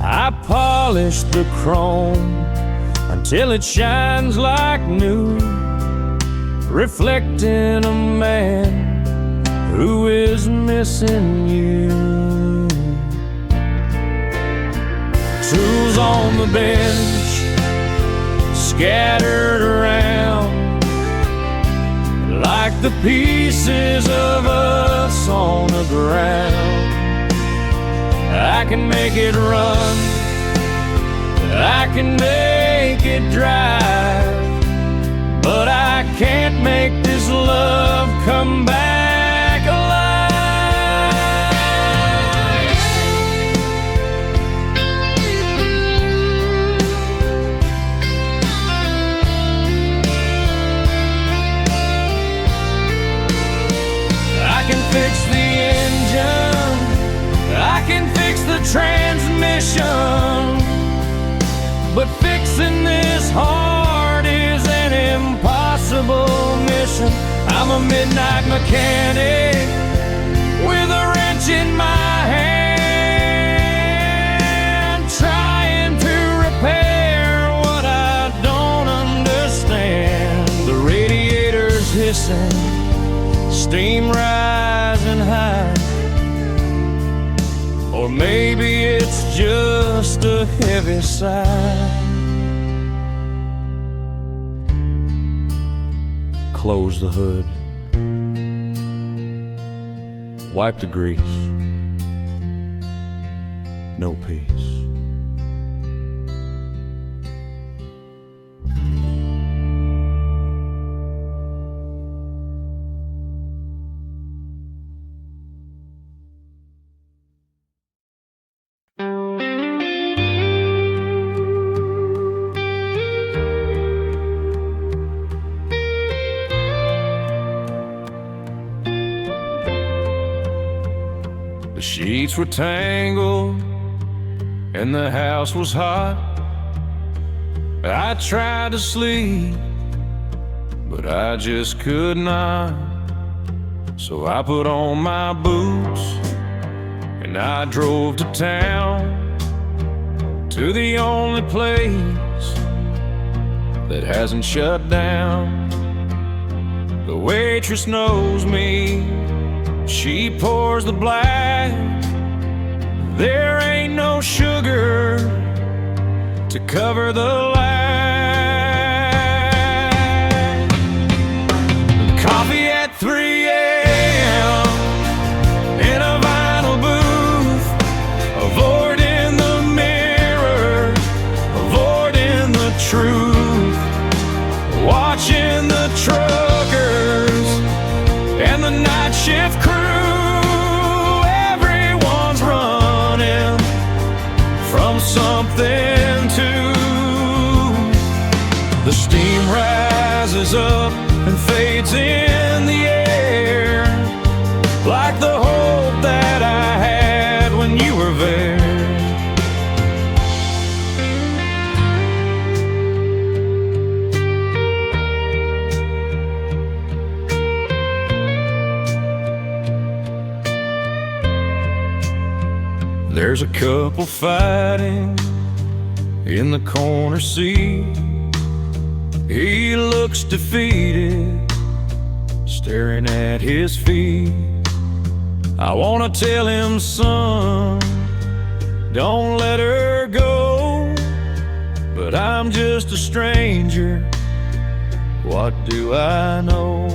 I polish the chrome until it shines like new, reflecting a man who is missing you. Tools on the bench, scattered around, like the pieces of us on the ground. I can make it run, I can make it drive, but I can't make this love come back alive. I can fix the engine, I can fix the transmission, but fixing this heart is an impossible mission. I'm a midnight mechanic with a wrench in my hand, trying to repair what I don't understand. The radiator's hissing, steam rising high, or maybe it's just a heavy sigh. Close the hood, wipe the grease, no peace. The sheets were tangled and the house was hot. I tried to sleep, but I just could not. So I put on my boots and I drove to town, to the only place that hasn't shut down. The waitress knows me, she pours the black. There ain't no sugar to cover the lag. Coffee at 3 a.m. in a vinyl booth, avoiding the mirror, avoiding the truth, watching the truckers and the night shift crew. Everyone's running from something to. The steam rises up and fades in the air, like the hope that I had when you were there. There's a couple fighting in the corner seat. He looks defeated, staring at his feet. I wanna tell him, son, don't let her go, but I'm just a stranger, what do I know?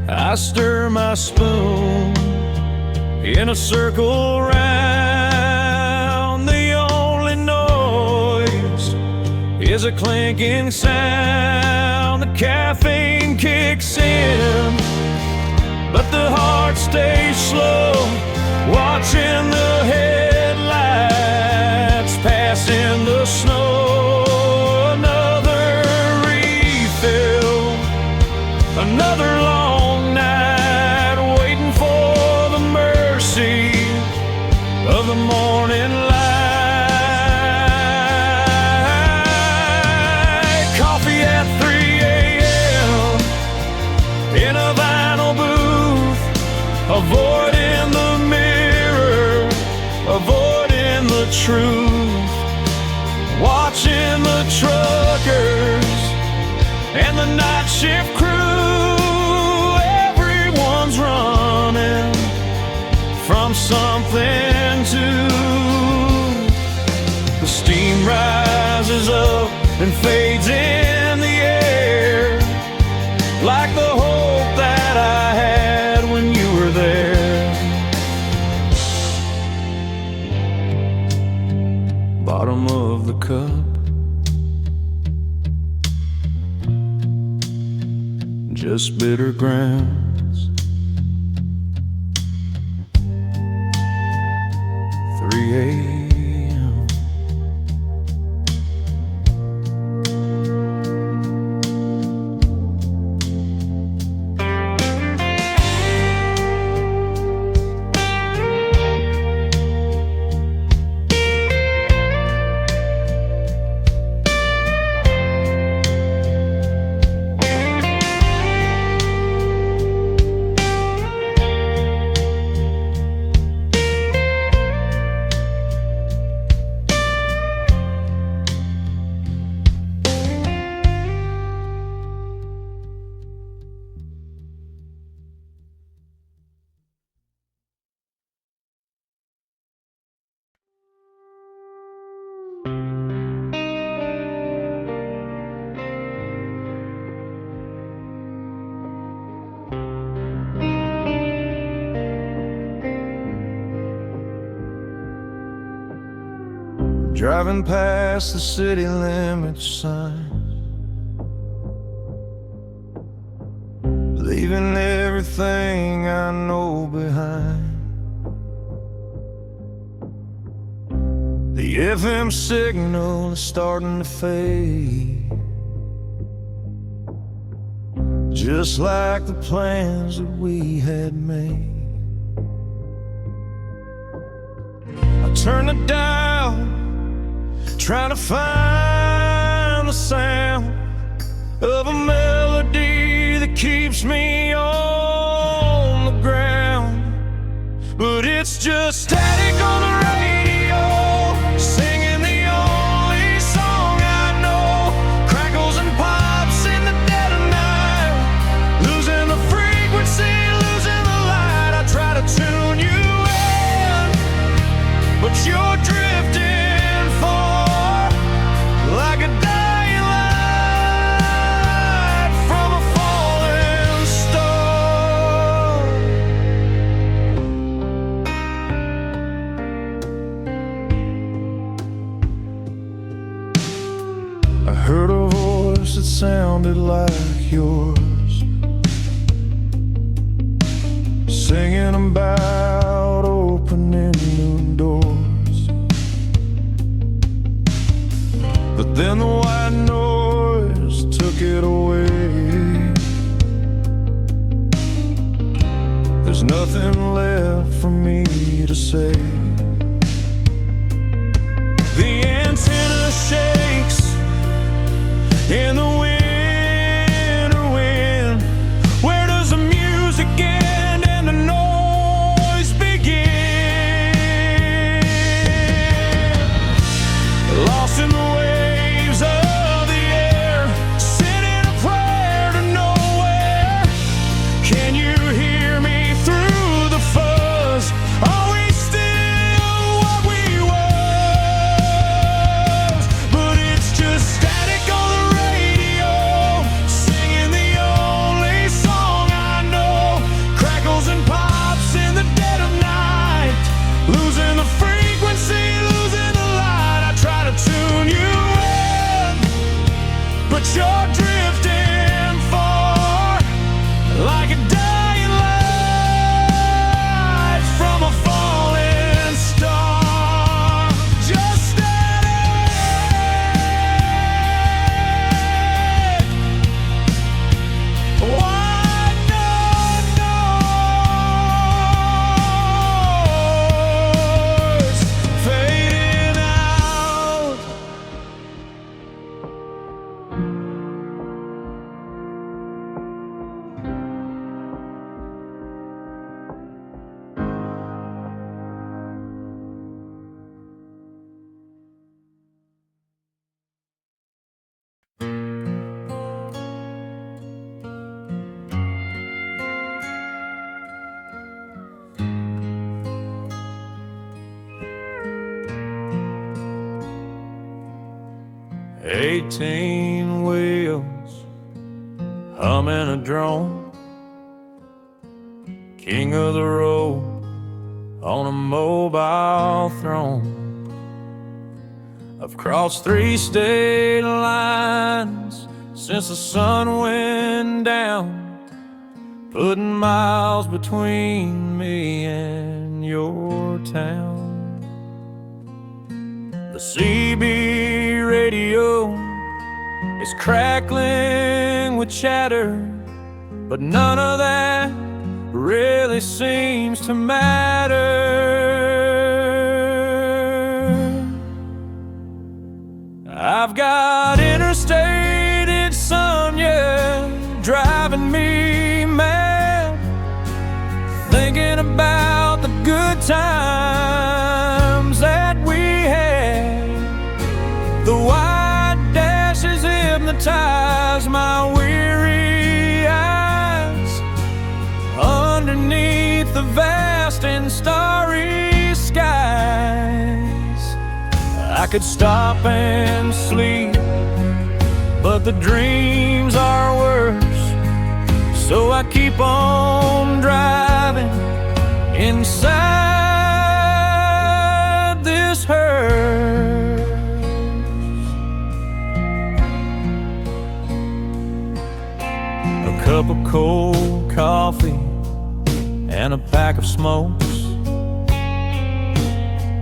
I stir my spoon in a circle round. The only noise is a clinking sound. The caffeine kicks in, but the heart stays slow, watching the headlights pass in the snow. Another refill, another long night, waiting for the mercy of the morning light. Coffee at 3 a.m. in a vinyl booth, avoiding the mirror, avoiding the truth, watching the truckers and the night shift crew. Everyone's running from something to. The steam rises up and fades in the air, like the hope that I had when you were there. Bottom of the cup, just bitter grounds. 3 a.m. driving past the city limits sign, leaving everything I know behind. The FM signal is starting to fade, just like the plans that we had made. I turn the dial, trying to find the sound of a melody that keeps me on the ground. But it's just static on the radio, singing the only song I know. Crackles and pops in the dead of night, losing the frequency, losing the light. I try to tune you in, but you're drifting far, like a dying light from a falling star. I heard a voice that sounded like yours, singing about opening new doors. But then the white noise took it away. There's nothing left for me to say. The antenna shakes in the winter wind. Where does the music end and the noise begin? Lost in the waves of the air, sending a prayer to nowhere. Can you hear me through the fuzz? Are we still what we was? But it's just static on the radio, singing the only song I know. Crackles and pops in the dead of night, losing the frequency, losing the light. I try to tune you in, but you're drifting far, like a dying light from a falling star. Just static, white noise fading out. Eighteen wheels, humming a drone, king of the road on a mobile throne. I've crossed 3 state lines since the sun went down, putting miles between me and your town. The CB radio is crackling with chatter, but none of that really seems to matter. I've got interstate insomnia driving me mad, thinking about the good times that we had. The white dashes hypnotize my weary eyes underneath the vast and starry skies. I could stop and sleep, but the dreams are worse, so I keep on driving inside this hearse. cup of cold coffee and a pack of smokes,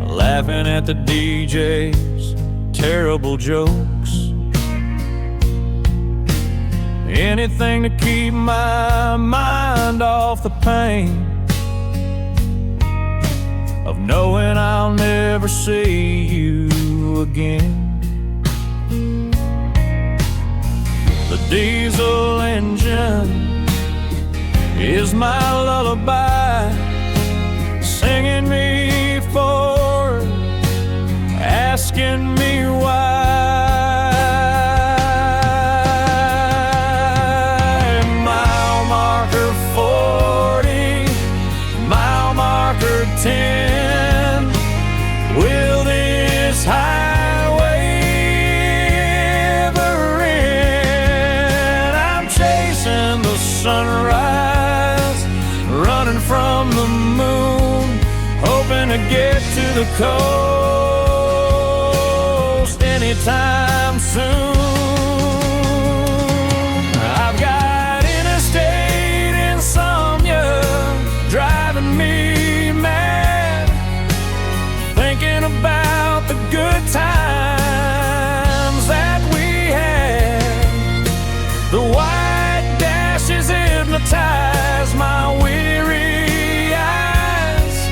laughing at the DJ's terrible jokes. Anything to keep my mind off the pain of knowing I'll never see you again. The diesel engine is my lullaby, singing me forward, asking me why. Mile marker 40, mile marker 10, will this highway ever end? I'm chasing the sunrise, running from the moon, hoping to get to the coast anytime soon. I've got interstate insomnia driving me mad, thinking about the good times that we had. The white dashes hypnotize my weary eyes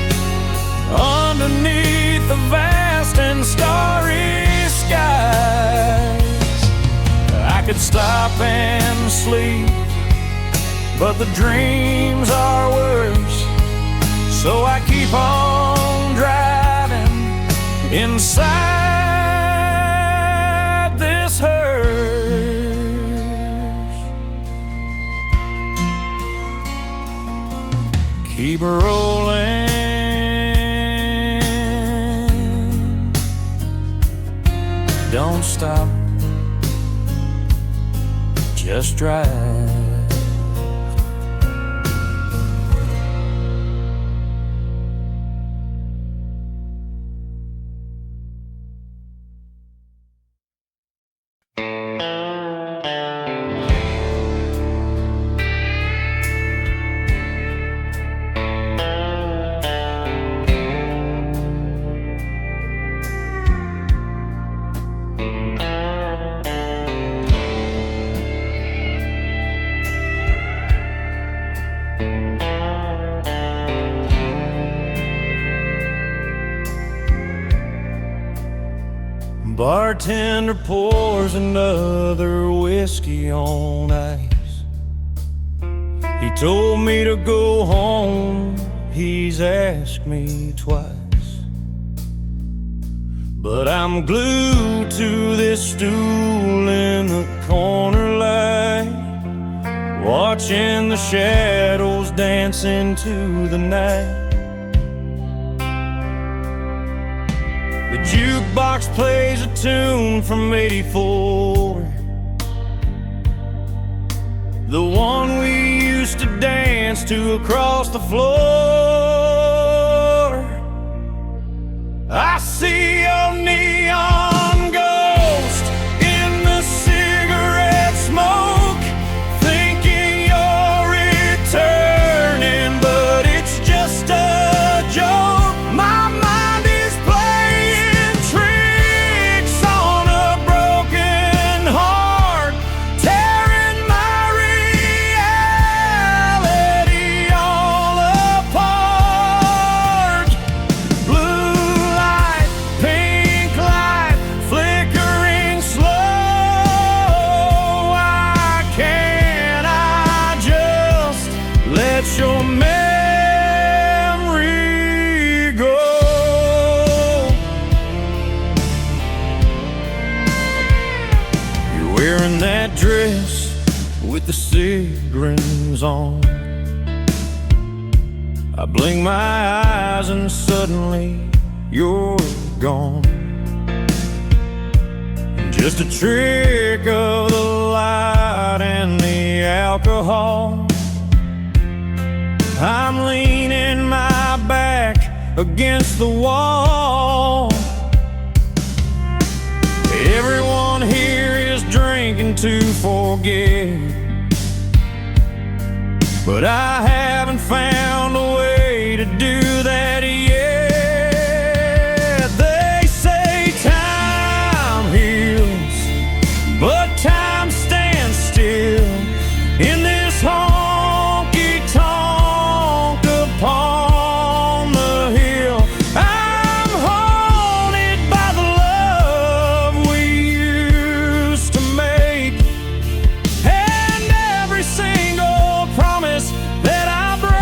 underneath the vast and starry skies. I could stop and sleep, but the dreams are worse, so I keep on driving inside this hearse. Keep rolling, don't stop, just drive. Bartender pours another whiskey on ice. He told me to go home, he's asked me twice. But I'm glued to this stool in the corner light, watching the shadows dance into the night. The jukebox plays a tune from '84, the one we used to dance to across the floor. I see your neon ghost in the cigarette smoke, thinking you're returning, but it's just a joke. My mind is playing tricks on a broken heart, tearing my reality all apart. Blue light, pink light, flickering slow. Why can't I just let your memory go? You're wearing that dress with the cigarines on. I blink my eyes and suddenly you're gone. Just a trick of the light and the alcohol. I'm leaning my back against the wall. Everyone here is drinking to forget, but I haven't found a way to do that yet. They say time heals, but time stands still in this honky-tonk upon the hill. I'm haunted by the love we used to make, and every single promise that I break.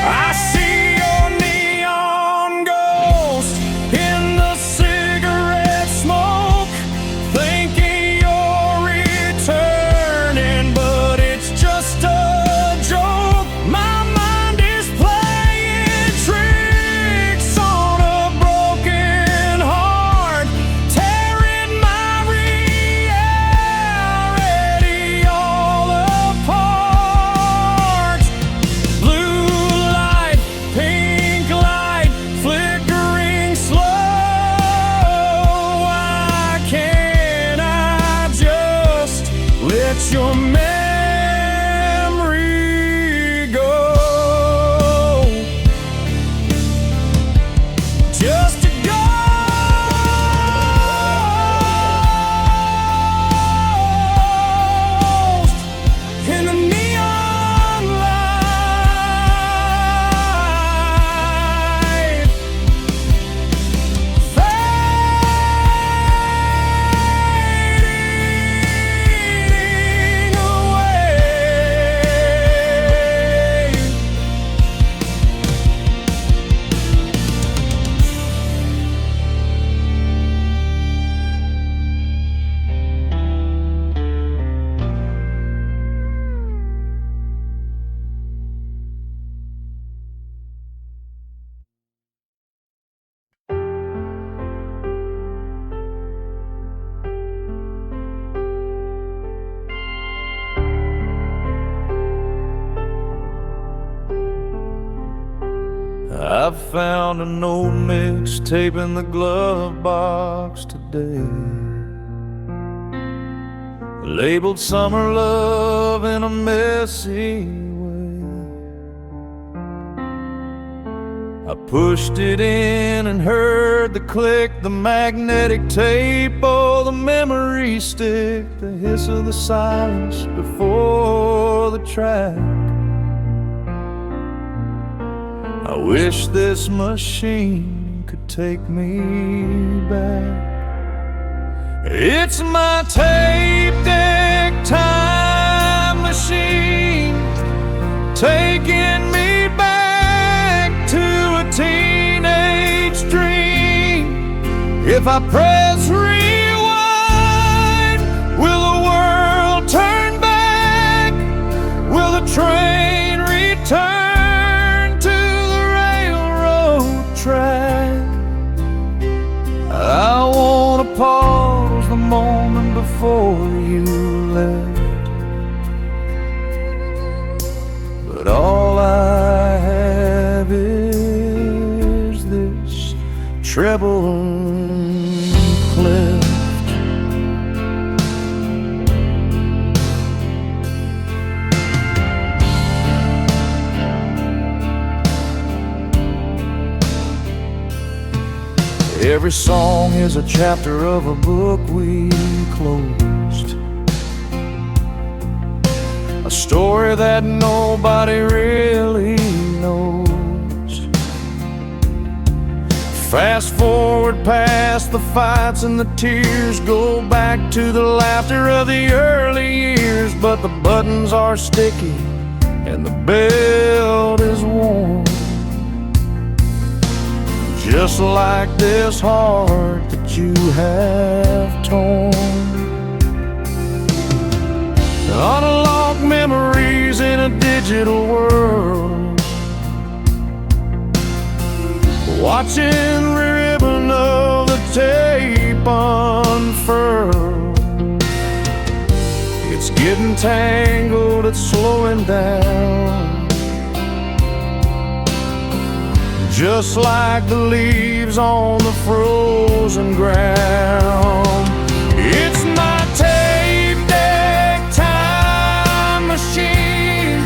I see your neon ghost in the cigarette smoke, thinking you're returning, but it's just a joke. My mind is playing tricks on a broken heart, tearing my reality all apart. Blue light, pink light, flickering slow. Why can't I just let your memory go? Just a ghost in the neon light, fading away. I've found an old mixtape in the glove box today, labeled Summer Love in a messy way. I pushed it in and heard the click, the magnetic tape, oh, the memory stick, the hiss of the silence before the track. I wish this machine could take me back. It's my tape deck time machine, taking me back to a teenage dream. If I press rewind, will the world turn back? Will the train return track? I wanna pause the moment before you left, but all I have is this treble clef. Every song is a chapter of a book we closed, a story that nobody really knows. Fast forward past the fights and the tears, go back to the laughter of the early years, but the buttons are sticky and the belt is worn, just like this heart that you have torn. Unlock memories in a digital world, watching the ribbon of the tape unfurl. It's getting tangled, it's slowing down, just like the leaves on the frozen ground. It's my tape deck time machine,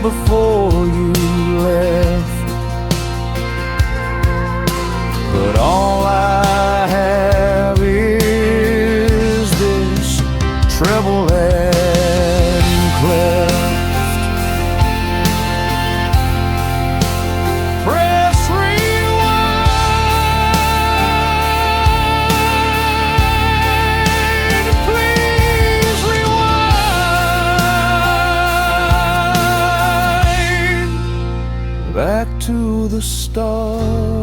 before you left. But all I have is this treble and clef. Press rewind, please rewind back to the start.